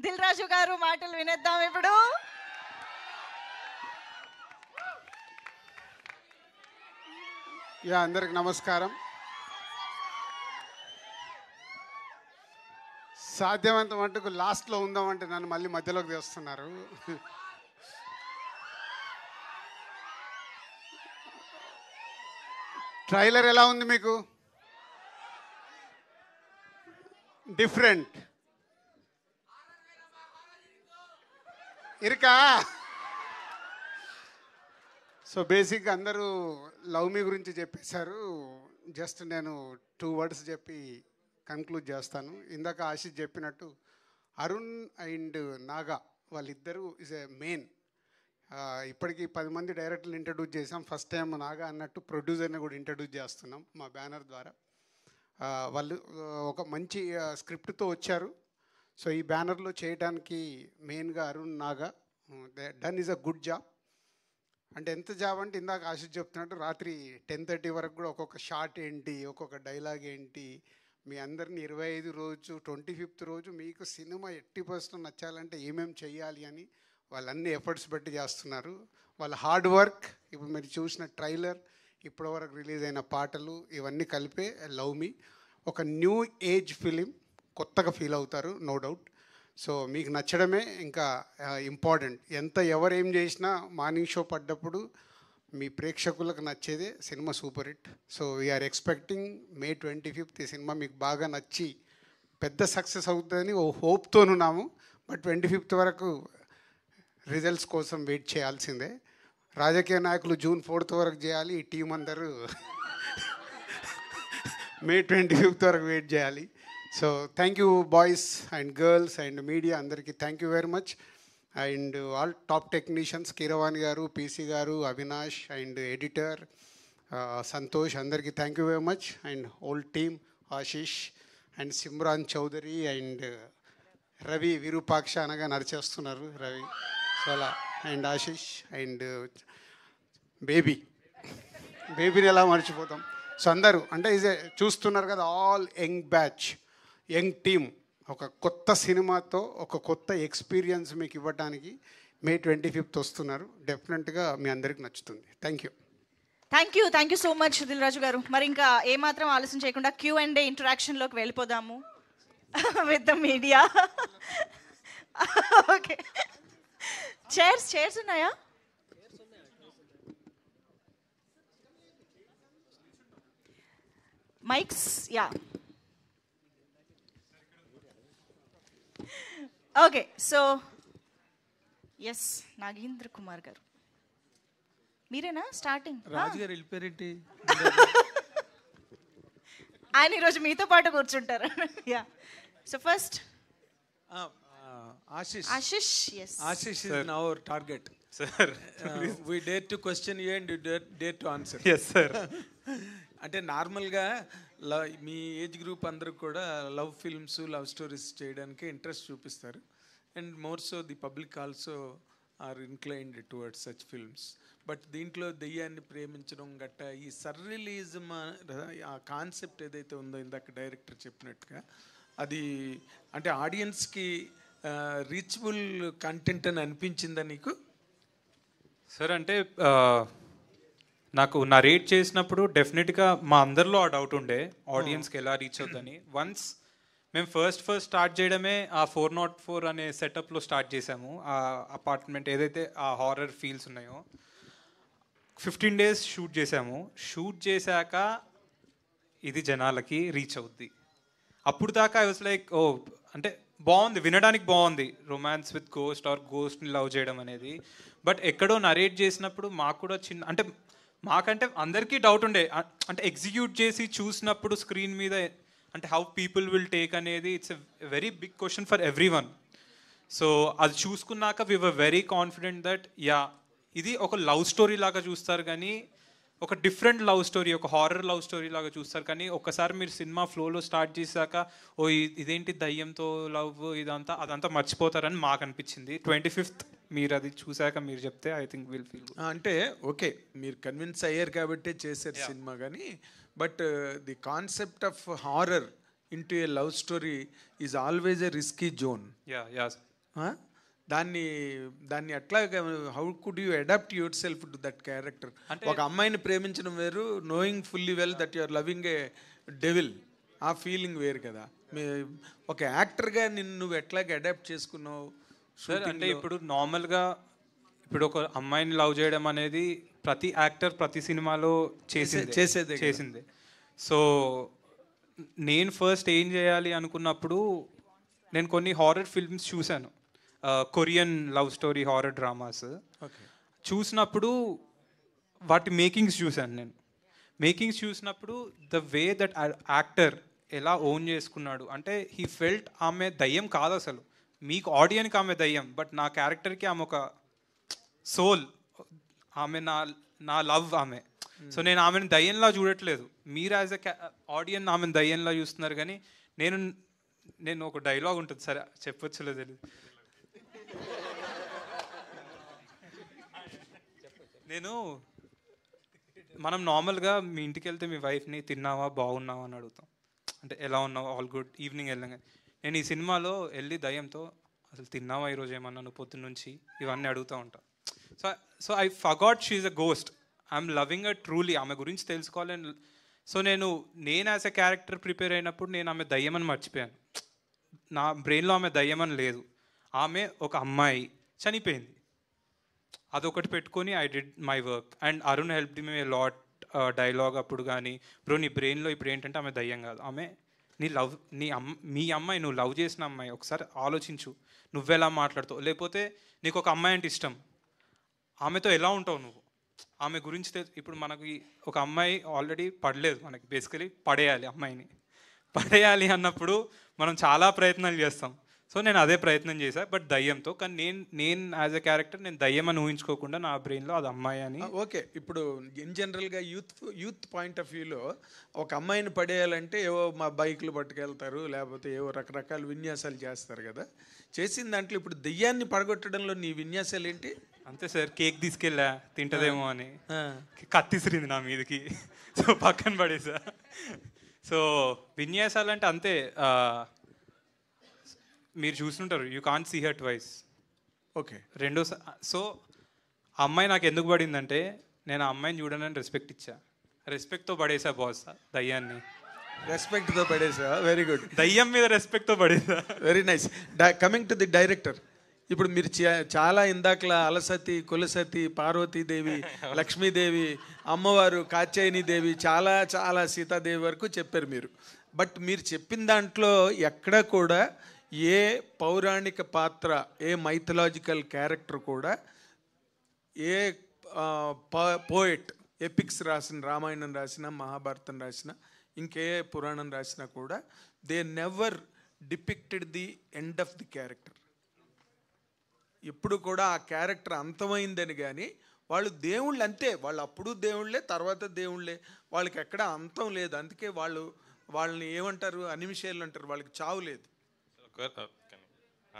S1: Dil Raju garu మాటలు వినేద్దాం ఇప్పుడు.
S8: అందరికి నమస్కారం. సాధ్యమంత మటుకు లాస్ట్లో ఉందామంటే నన్ను మళ్ళీ మధ్యలోకి తెస్తున్నారు. ట్రైలర్ ఎలా ఉంది మీకు? డిఫరెంట్ ఇరుకా. సో బేసిక్గా అందరూ లవ్ మీ గురించి చెప్పేశారు. జస్ట్ నేను 2 words చెప్పి కన్క్లూడ్ చేస్తాను. ఇందాక ఆశిష్ చెప్పినట్టు అరుణ్ అండ్ నాగా వాళ్ళిద్దరూ ఇస్ ఏ మెయిన్. ఇప్పటికీ 10 మంది డైరెక్టర్లు ఇంట్రడ్యూస్ చేసాం. ఫస్ట్ టైం నాగా అన్నట్టు ప్రొడ్యూసర్ని కూడా ఇంట్రడ్యూస్ చేస్తున్నాం మా బ్యానర్ ద్వారా. వాళ్ళు ఒక మంచి స్క్రిప్ట్తో వచ్చారు. సో ఈ బ్యానర్లో చేయడానికి మెయిన్గా Arun Naga done is a good job. అంటే ఎంత జాబ్ అంటే ఇందాక ఆశిష్ చెప్తున్నట్టు రాత్రి 10:30 వరకు కూడా ఒక్కొక్క షాట్ ఏంటి, ఒక్కొక్క డైలాగ్ ఏంటి, మీ అందరిని 25 రోజు 25th రోజు మీకు సినిమా 80% నచ్చాలంటే ఏమేమి చెయ్యాలి అని వాళ్ళన్ని ఎఫర్ట్స్ పెట్టి చేస్తున్నారు. వాళ్ళ హార్డ్ వర్క్, ఇప్పుడు మీరు చూసిన ట్రైలర్, ఇప్పటి వరకు రిలీజ్ అయిన పాటలు, ఇవన్నీ కలిపే లవ్ మీ ఒక న్యూ ఏజ్ ఫిలిం. కొత్తగా ఫీల్ అవుతారు, నో డౌట్. సో మీకు నచ్చడమే ఇంకా ఇంపార్టెంట్. ఎవరేం చేసినా మార్నింగ్ షో పడ్డప్పుడు మీ ప్రేక్షకులకు నచ్చేదే సినిమా super hit. So we are expecting May 25th ఈ సినిమా మీకు బాగా నచ్చి పెద్ద సక్సెస్ అవుతుందని ఓ హోప్తోనున్నాము. బట్ 25th వరకు రిజల్ట్స్ కోసం వెయిట్ చేయాల్సిందే. రాజకీయ నాయకులు June 4th వరకు చేయాలి, ఈ టీం అందరూ May 25th వరకు వెయిట్ చేయాలి. So thank you boys and girls and media అందరికీ thank you very much. And all top technicians Keeravani garu, PC garu, Avinash and editor Santosh, అందరికీ thank you very much. And whole team Ashish and Simran Chowdary and Ravi, Virupaksha అనగా నడిచేస్తున్నారు Ravi, so అలా, and Ashish and బేబీని ఎలా మర్చిపోతాం. So అందరూ అంటే చూస్తున్నారు కదా, all young batch, young team, ఒక కొత్త సినిమాతో ఒక కొత్త ఎక్స్పీరియన్స్ మీకు ఇవ్వడానికి May 25th వస్తున్నారు. డెఫినెట్గా మీ అందరికి నచ్చుతుంది. Thank you
S1: so much Dil Raju garu. మరి ఇంకా ఏమాత్రం ఆలస్యం చేయకుండా Q&A ఇంటరాక్షన్లోకి వెళ్ళిపోదాము with the media. Okay, chairs ఉన్నాయా? Mikes, yeah. Okay, so yes, Nagendra Kumar garu మీరేనా స్టార్టింగ్?
S9: రాజుగారు వెళ్ళిపోయారేంటి?
S1: ఆయన ఈరోజు మీతో పాటు కూర్చుంటారు. Yeah, so first
S9: Ashish.
S1: yes.
S9: Ashish is now our target.
S7: Sir,
S9: we dare to question you and you dare to answer.
S7: yes sir.
S9: అంటే నార్మల్గా మీ ఏజ్ గ్రూప్ అందరూ కూడా లవ్ ఫిల్మ్స్, లవ్ స్టోరీస్ చేయడానికి ఇంట్రెస్ట్ చూపిస్తారు. And more so the public also are inclined towards such films. But దీంట్లో దెయ్యాన్ని ప్రేమించడం గట్ట, ఈ సర్రియలిజం ఆ కాన్సెప్ట్ ఏదైతే ఉందో ఇందాక డైరెక్టర్ చెప్పినట్టుగా, అది అంటే ఆడియన్స్కి రీచబుల్ కంటెంట్ అని అనిపించిందా నీకు?
S7: సార్ అంటే నాకు నా రేట్ చేసినప్పుడు డెఫినెట్గా మా అందరిలో ఆ డౌట్ ఉండే ఆడియన్స్కి ఎలా రీచ్ అవుతుందని. వన్స్ మేము ఫస్ట్ స్టార్ట్ చేయడమే ఆ 404 అనే సెటప్లో స్టార్ట్ చేసాము. ఆ అపార్ట్మెంట్ ఏదైతే ఆ హారర్ ఫీల్స్ ఉన్నాయో 15 days షూట్ చేసాము. షూట్ చేశాక ఇది జనాలకి రీచ్ అవుద్ది. అప్పుడు దాకా ఐ వాజ్ లైక్ ఓ అంటే బాగుంది, వినడానికి బాగుంది, రొమాన్స్ విత్ గోస్ట్ ఆర్ గోస్ట్ని లవ్ చేయడం అనేది. బట్ ఎక్కడో నరేట్ చేసినప్పుడు మాకు కూడా చిన్న అంటే మాకంటే అందరికీ డౌట్ ఉండే, అంటే ఎగ్జిక్యూట్ చేసి చూసినప్పుడు స్క్రీన్ మీద అంటే హౌ పీపుల్ విల్ టేక్ అనేది it's a very big question for everyone. So అది చూసుకున్నాక we were very confident that yeah ఇది ఒక లవ్ స్టోరీ లాగా చూస్తారు, కానీ ఒక డిఫరెంట్ లవ్ స్టోరీ, ఒక హారర్ లవ్ స్టోరీ లాగా చూస్తారు. కానీ ఒక్కసారి మీరు సినిమా ఫ్లోలో స్టార్ట్ చేశాక ఓ ఇదేంటి దయ్యంతో లవ్ అదంతా మర్చిపోతారని మాకు అనిపించింది. 25th మీరు అది చూశాక మీరు చెప్తే ఐ థింక్ విల్ ఫీల్.
S9: అంటే ఓకే మీరు కన్విన్స్ అయ్యారు కాబట్టి చేశారు సినిమా, కానీ but the concept of horror into a love story is always a risky zone. దాన్ని ఎట్లా how could you adapt yourself to that character? ఒక అమ్మాయిని ప్రేమించడం వేరు, knowing fully well that you are loving a devil, ఆ feeling వేరు కదా. ఒక యాక్టర్గా నువ్వు ఎట్లాగ అడాప్ట్ చేసుకున్నావు?
S7: సార్ అంటే ఇప్పుడు నార్మల్గా ఇప్పుడు ఒక అమ్మాయిని లవ్ చేయడం అనేది ప్రతి యాక్టర్ ప్రతి సినిమాలో చేసిందే. సో నేను ఫస్ట్ ఏం చేయాలి అనుకున్నప్పుడు నేను కొన్ని హారర్ ఫిల్మ్స్ చూశాను, Korean love story horror dramas చూసినప్పుడు వాటి మేకింగ్స్ చూశాను. నేను మేకింగ్స్ చూసినప్పుడు ద వే దట్ యాక్టర్ ఎలా ఓన్ చేసుకున్నాడు అంటే హీ ఫెల్ట్ ఆమె దయ్యం కాదు అసలు, మీకు ఆడియన్కి ఆమె దయ్యం, బట్ నా క్యారెక్టర్కి ఆమె ఒక సోల్, ఆమె నా లవ్ ఆమె. సో నేను ఆమెను దయ్యంలా చూడట్లేదు, మీరు యాజ్ ఎ ఆడియన్ ఆమెను దయ్యంలా చూస్తున్నారు. కానీ నేను ఒక డైలాగ్ ఉంటుంది, సరే చెప్పొచ్చులే తెలియదు, మనం నార్మల్గా మీ ఇంటికి వెళ్తే మీ వైఫ్ని తిన్నావా బాగున్నావా అని అడుగుతాం, అంటే ఎలా ఉన్నావు ఆల్ గుడ్ ఈవినింగ్ వెళ్ళగా. నేను ఈ సినిమాలో వెళ్ళి దయ్యంతో అసలు తిన్నావా ఈరోజు ఏమన్నా నువ్వు పొద్దున్న నుంచి ఇవన్నీ అడుగుతూ ఉంటాను. So I forgot she is a ghost, I'm loving a truly, ఆమె గురించి తెలుసుకోవాలని. సో నేను యాజ్ ఎ క్యారెక్టర్ ప్రిపేర్ అయినప్పుడు నేను ఆమె దయ్యమని మర్చిపోయాను, నా బ్రెయిన్లో ఆమె దయ్యమని లేదు, ఆమె ఒక అమ్మాయి చనిపోయింది, అదొకటి పెట్టుకొని I did my work. And Arun helped me a lot dialogue అప్పుడు. కానీ బ్రో నీ బ్రెయిన్లో ఇప్పుడు ఏంటంటే ఆమె దయ్యం కాదు, ఆమె మీ అమ్మాయి, నువ్వు లవ్ చేసిన అమ్మాయి, ఒకసారి ఆలోచించు నువ్వెలా మాట్లాడుతావు, లేకపోతే నీకు ఒక అమ్మాయి అంటే ఇష్టం, ఆమెతో ఎలా ఉంటావు నువ్వు, ఆమె గురించి ఇప్పుడు మనకి ఒక అమ్మాయి ఆల్రెడీ పడలేదు, మనకి బేసికలీ పడేయాలి అన్నప్పుడు మనం చాలా ప్రయత్నాలు చేస్తాం. సో నేను అదే ప్రయత్నం చేశాను, బట్ దయ్యంతో. కానీ నేను యాజ్ ఎ క్యారెక్టర్ నేను దయ్యం అని ఊహించుకోకుండా నా బ్రెయిన్లో అది అమ్మాయి అని.
S9: ఓకే, ఇప్పుడు ఇన్ జనరల్గా యూత్ పాయింట్ ఆఫ్ వ్యూలో ఒక అమ్మాయిని పడేయాలంటే ఏవో మా బైక్లు పట్టుకెళ్తారు, లేకపోతే ఏవో రకరకాల విన్యాసాలు చేస్తారు కదా. చేసిన దాంట్లో ఇప్పుడు దెయ్యాన్ని పడగొట్టడంలో నీ విన్యాసాలు ఏంటి?
S7: అంతే సార్, కేక్ తీసుకెళ్ళా తింటదేమో అని, కత్తిసిరింది నా మీదకి, సో పక్కన పడేసా. సో విన్యాసాలు అంటే అంతే, మీరు చూస్తుంటారు you can't see her twice.
S9: Okay,
S7: so ఆ అమ్మాయి నాకు ఎందుకు పడిందంటే నేను ఆ అమ్మాయిని చూడనని రెస్పెక్ట్ ఇచ్చా, రెస్పెక్ట్తో పడేసా బాస్ దయ్యాన్ని.
S9: రెస్పెక్ట్తో పడేసా, వెరీ గుడ్.
S7: దయ్యం మీద రెస్పెక్ట్తో పడేసా,
S9: very nice. Coming to the director, ఇప్పుడు మీరు చాలా ఇందాకలా అలసతి, కులసతి, పార్వతీదేవి, లక్ష్మీదేవి, అమ్మవారు కాత్యాయనీదేవి, చాలా చాలా సీతాదేవి వరకు చెప్పారు మీరు. బట్ మీరు చెప్పిన దాంట్లో ఎక్కడ కూడా ఏ పౌరాణిక పాత్ర, ఏ మైథలాజికల్ క్యారెక్టర్ కూడా, ఏ పోయెట్ ఎపిక్స్ రాసిన, రామాయణం రాసిన, మహాభారతం రాసిన, ఇంకే పురాణం రాసినా కూడా they never depicted the end of the character. ఎప్పుడు కూడా ఆ క్యారెక్టర్ అంతమైందని, కానీ వాళ్ళు దేవుళ్ళు అంతే, వాళ్ళు అప్పుడు దేవుళ్ళే, తర్వాత దేవుళ్ళే, వాళ్ళకి ఎక్కడ అంతం లేదు. అందుకే వాళ్ళని ఏమంటారు, అనిమిషేలు అంటారు, వాళ్ళకి చావు లేదు.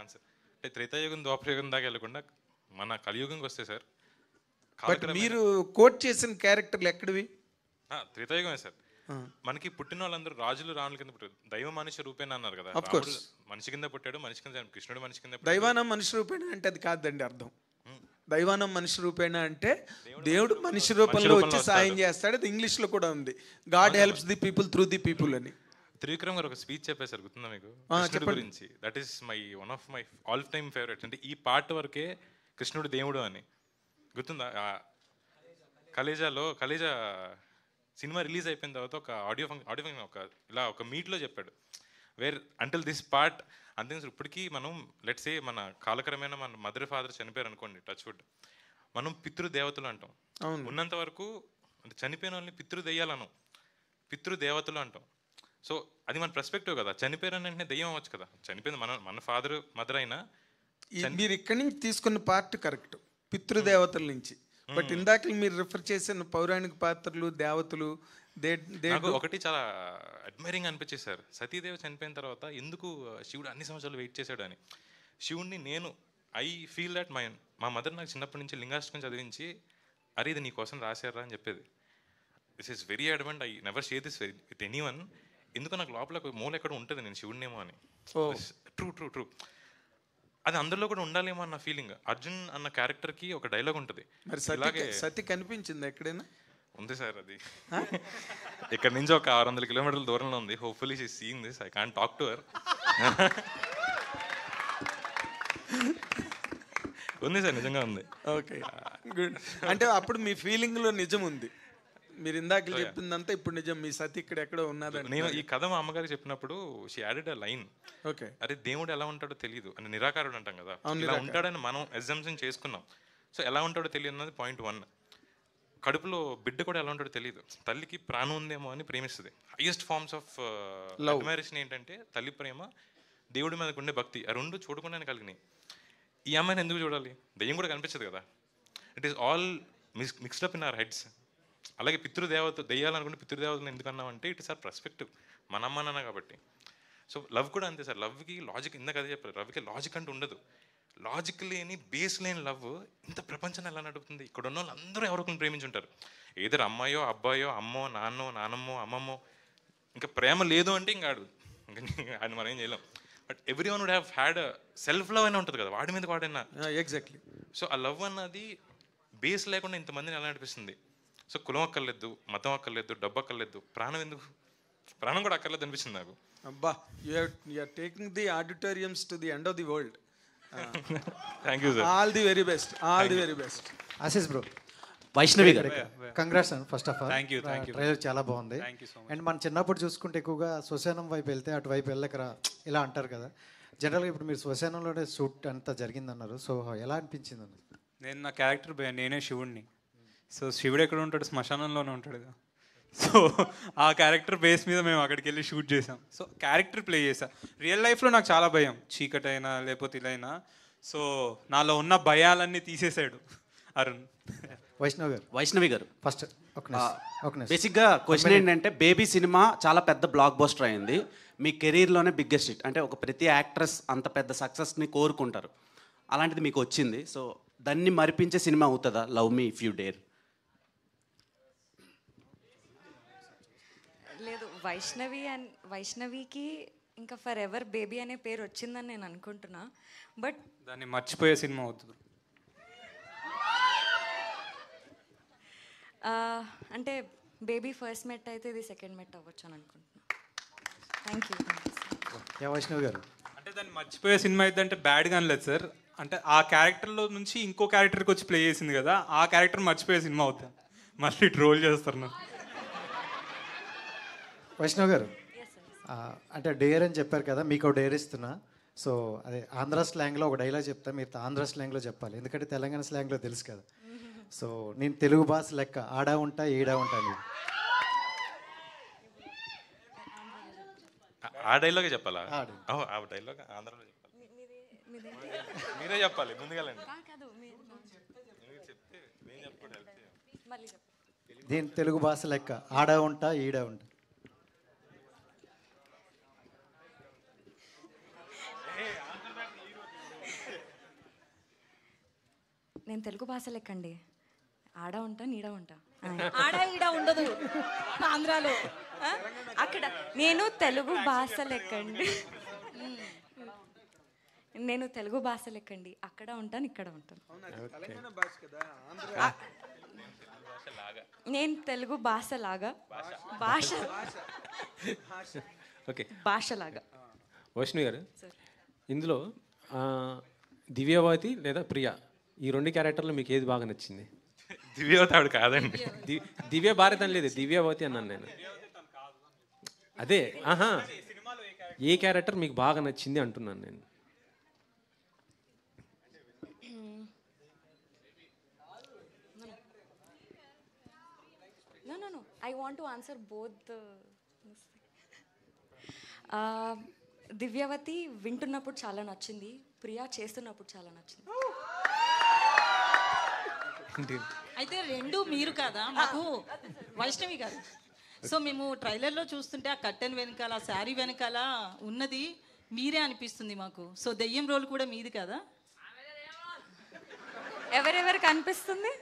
S2: ఆన్సర్ అంటే త్రేతాయుగం ద్వాపరయుగం దాకా వెళ్ళకుండా మన కలియుగంకి వస్తే సార్,
S9: బట్ మీరు కోట్ చేసిన క్యారెక్టర్లు ఎక్కడివి?
S2: త్రేతాయుగమే సార్. మనకి పుట్టిన వాళ్ళందరూ రాజులు రాణుల కింద పుట్టారు, దైవ మనిషి రూపేణ అన్నారు కదా, మనిషి కింద పుట్టాడు, మనిషి కింద కృష్ణుడు మనిషి కింద.
S9: దైవానం మనిషి రూపేణ అంటే అది కాదండి అర్థం. దైవానం మనిషి రూపేణ అంటే దేవుడు మనిషి రూపంలో వచ్చి సాయం చేస్తాడు. అది ఇంగ్లీష్లో కూడా ఉంది, God helps the people through the people అని.
S2: త్రివిక్రమ్ గారు ఒక స్పీచ్ చెప్పేశారు, గుర్తుందా మీకు? కృష్ణుడి గురించి. That is one of my all time favourites. అంటే ఈ పార్ట్ వరకే కృష్ణుడు దేవుడు అని గుర్తుందా? కలేజా సినిమా రిలీజ్ అయిపోయిన తర్వాత ఒక ఆడియో ఫంక్షన్ ఒక మీట్లో చెప్పాడు, వేర్ అంటిల్ దిస్ పార్ట్ అంతే. ఇప్పటికీ మనం లెట్స్ సే మన కాలక్రమేణా మన మదర్ ఫాదర్ చనిపోయారు అనుకోండి, టచ్ వుడ్, మనం పితృదేవతలు అంటాం. ఉన్నంత వరకు అంటే చనిపోయిన వాళ్ళని పితృదెయ్యాలను పితృదేవతలు అంటాం. సో అది మన పర్స్పెక్టివ్ కదా. చనిపోయారని వెంటనే దెయ్యం అవ్వచ్చు కదా. చనిపోయింది మన ఫాదర్ మదర్ అయినా.
S9: మీరు ఇక్కడి నుంచి తీసుకున్న పార్ట్ కరెక్ట్, పితృదేవతల నుంచి. బట్ ఇందాక మీరు రిఫర్ చేసిన పౌరాణిక పాత్రలు, దేవతలు,
S2: ఒకటి చాలా అడ్మైరింగ్ అనిపించేది సార్. సతీదేవి చనిపోయిన తర్వాత ఎందుకు శివుడు అన్ని సంవత్సరాలు వెయిట్ చేశాడు అని. శివుడిని ఐ ఫీల్ దట్ మా మదర్ నాకు చిన్నప్పటి నుంచి లింగాష్టకం చదివించి, అరే ఇది నీ కోసం రాశారా అని చెప్పేది. This is very Advent. I never share this with any one. ఎందుకో నాకు లోపల మూల ఎక్కడ ఉంటుంది నేను శివుడినేమో అని. ట్రూ అది అందరిలో కూడా ఉండాలేమో అన్న ఫీలింగ్. అర్జున్ అన్న క్యారెక్టర్కి ఒక డైలాగ్ ఉంటుంది.
S9: అలాగే సతి కనిపించింది ఎక్కడైనా?
S2: ఉంది సార్. అది ఇక్కడ నుంచి ఒక 600 కిలోమీటర్ల దూరంలో ఉంది. Hopefully she seeing this. I can't talk to her. ఉంది సార్, నిజంగా ఉంది.
S9: Okay, good. అంటే అప్పుడు మీ ఫీలింగ్లో నిజం ఉంది. మీరు ఇందాక చెప్పిందంతా ఇప్పుడు నిజం. మీ సతి ఇక్కడ ఎక్కడో ఉన్నదని.
S2: నేను ఈ కథ మా అమ్మగారికి చెప్పినప్పుడు she added a line.
S9: Okay,
S2: అరే దేవుడు ఎలా ఉంటాడో తెలియదు అని, నిరాకారుడు అంటాం కదా, ఇలా ఉంటాడని మనం అజంప్షన్ చేసుకున్నాం. సో ఎలా ఉంటాడో తెలియదు అన్నది పాయింట్ 1. కడుపులో బిడ్డ కూడా ఎలా ఉంటాడో తెలియదు. తల్లికి ప్రాణం ఉందేమో అని ప్రేమిస్తుంది. హైయెస్ట్ ఫార్మ్స్ ఆఫ్ అడ్మైరేషన్ ఏంటంటే తల్లి ప్రేమ, దేవుడి మీదకు ఉండే భక్తి. ఆ రెండు చూడకుండానే కలిగినాయి. ఈ అమ్మాయిని ఎందుకు చూడాలి? దెయ్యం కూడా కనిపించదు కదా. It is all mixed up in our heads. అలాగే దెయ్యాలనుకుంటే పితృదేవతలు ఎందుకు అన్నామంటే ఇట్ ఇస్ ఆర్ పర్స్పెక్టివ్, మన అమ్మ నాన్న కాబట్టి. సో లవ్ కూడా అంతే సార్. లవ్కి లాజిక్, ఇందాక అదే చెప్పారు, లవ్కి లాజిక్ అంటూ ఉండదు. లాజిక్ లేని బేస్ లేని లవ్ ఇంత ప్రపంచాన్ని ఎలా నడుపుతుంది? ఇక్కడ ఉన్న వాళ్ళు అందరూ ఎవరికొకరిని ప్రేమించుంటారు. ఏదో అమ్మాయో అబ్బాయో, అమ్మో నాన్నో నానమ్మో అమ్మమ్మో. ఇంకా ప్రేమ లేదు అంటే ఇంకా అది మనం ఏం చేయలేం. But every one would have had self love అయినా ఉంటుంది కదా, వాడి మీద వాడైనా.
S9: ఎగ్జాక్ట్లీ.
S2: సో ఆ లవ్ అన్నది బేస్ లేకుండా ఇంతమందిని ఎలా నడిపిస్తుంది. సో కులం అక్కర్లేదు, మతం అక్కర్లేదు, డబ్బు అక్కర్లేదు, ప్రాణం ఎందుకు? ప్రాణం కూడా అక్కర్లేదు అనిపిస్తుంది నాకు.
S9: అబ్బా, you are taking the auditoriums to the end of the world.
S2: Thank you sir.
S9: All the very best, all the very best.
S10: Ashish bro, Vaishnavi garu,
S3: congrats and first of all
S7: thank you.
S3: Trailer చాలా బాగుంది. And మన చిన్నప్పుడు చూసుకుంటే ఎక్కువగా శ్మశానం వైపు వెళ్తే అటువైపు వెళ్ళకరా ఇలా అంటారు కదా. జనరల్గా ఇప్పుడు మీరు శ్మశానంలోనే షూట్ అంతా జరిగిందన్నారు. సో ఎలా అనిపించింది అన్న?
S7: నేను నా క్యారెక్టర్ నేనే శివుడిని. సో శివుడు ఎక్కడ ఉంటాడు? శ్మశానంలోనే ఉంటాడు కదా. సో ఆ క్యారెక్టర్ బేస్ మీద మేము అక్కడికి వెళ్ళి షూట్ చేసాం. సో క్యారెక్టర్ ప్లే చేసాం. రియల్ లైఫ్లో నాకు చాలా భయం, చీకటైనా లేకపోతే ఇలా అయినా. సో నాలో ఉన్న భయాలన్నీ తీసేసాడు అరుణ్.
S10: వైష్ణవి గారు
S3: ఫస్ట్
S10: బేసిక్గా క్వశ్చన్ ఏంటంటే, బేబీ సినిమా చాలా పెద్ద బ్లాక్ బస్టర్ అయింది. మీ కెరీర్లోనే బిగ్గెస్ట్ హిట్. అంటే ఒక ప్రతి యాక్ట్రెస్ అంత పెద్ద సక్సెస్ని కోరుకుంటారు, అలాంటిది మీకు వచ్చింది. సో దాన్ని మరిపించే సినిమా అవుతుందా love me if you dare?
S6: లేదు, వైష్ణవికి ఇంకా ఫర్ ఎవర్ బేబీ అనే పేరు వచ్చిందని నేను అనుకుంటున్నా. బట్
S7: దాన్ని మర్చిపోయే సినిమా అవుతుంది.
S6: అంటే బేబీ ఫస్ట్ మెట్ అయితే ఇది సెకండ్ మెట్ అవ్వచ్చు అని అనుకుంటున్నా. Thank you.
S3: వైష్ణవి గారు,
S7: అంటే దాన్ని మర్చిపోయే సినిమా అయితే అంటే బ్యాడ్గా అనలేదు సార్. అంటే ఆ క్యారెక్టర్లో నుంచి ఇంకో క్యారెక్టర్కి వచ్చి ప్లే చేసింది కదా, ఆ క్యారెక్టర్ మర్చిపోయే సినిమా అవుతుంది. మళ్ళీ ట్రోల్ చేస్తారు నాకు.
S3: వైష్ణవ్ గారు, అంటే డేర్ అని చెప్పారు కదా, మీకు డేర్ ఇస్తున్నా. సో అదే ఆంధ్ర స్లాంగ్లో ఒక డైలాగ్ చెప్తా, మీరు ఆంధ్ర స్లాంగ్లో చెప్పాలి, ఎందుకంటే తెలంగాణ స్లాంగ్లో తెలుసు కదా. సో నేను తెలుగు భాష లెక్క ఆడా ఉంటా ఈడా ఉంటా.
S2: ఆ డైలాగే చెప్పాలా? ఆ డైలాగ్ ఆంధ్రలో చెప్పాలి, మీరే చెప్పాలి ముందుగాలండి.
S3: దీని తెలుగు భాష లెక్క ఆడా ఉంటా ఈడా ఉంటా.
S6: నేను తెలుగు భాష లెక్కండి, ఆడ ఉంటా నీడ ఉంటా.
S1: ఆడ ఈడ ఉండదు ఆంధ్రాలో.
S6: అక్కడ నేను తెలుగు భాష లెక్కండి, నేను తెలుగు భాష లెక్కండి, అక్కడ ఉంటాను ఇక్కడ ఉంటాను. నేను తెలుగు భాష లాగా భాష
S11: ఓకే,
S6: భాషలాగా.
S11: వైష్ణవి గారు, ఇందులో దివ్యవతి లేదా ప్రియా, ఈ రెండు క్యారెక్టర్లు మీకు ఏది బాగా నచ్చింది?
S2: దివ్యవతి ఆవిడ కాదండి.
S11: దివ్య భారత్ అని లేదు, దివ్యవతి అన్నాను నేను. అదే ఏ క్యారెక్టర్ మీకు బాగా నచ్చింది అంటున్నాను నేను.
S6: No. I want to answer both. Divyavathi వింటున్నప్పుడు చాలా నచ్చింది, ప్రియా చేస్తున్నప్పుడు చాలా నచ్చింది.
S12: అయితే రెండు మీరు కదా మాకు వైష్ణవి గారు. సో మేము ట్రైలర్లో చూస్తుంటే ఆ కట్టెన్ వెనకాల, ఆ శారీ వెనకాల ఉన్నది మీరే అనిపిస్తుంది మాకు. సో దెయ్యం రోల్ కూడా మీది కదా?
S6: ఎవరెవరికి అనిపిస్తుంది?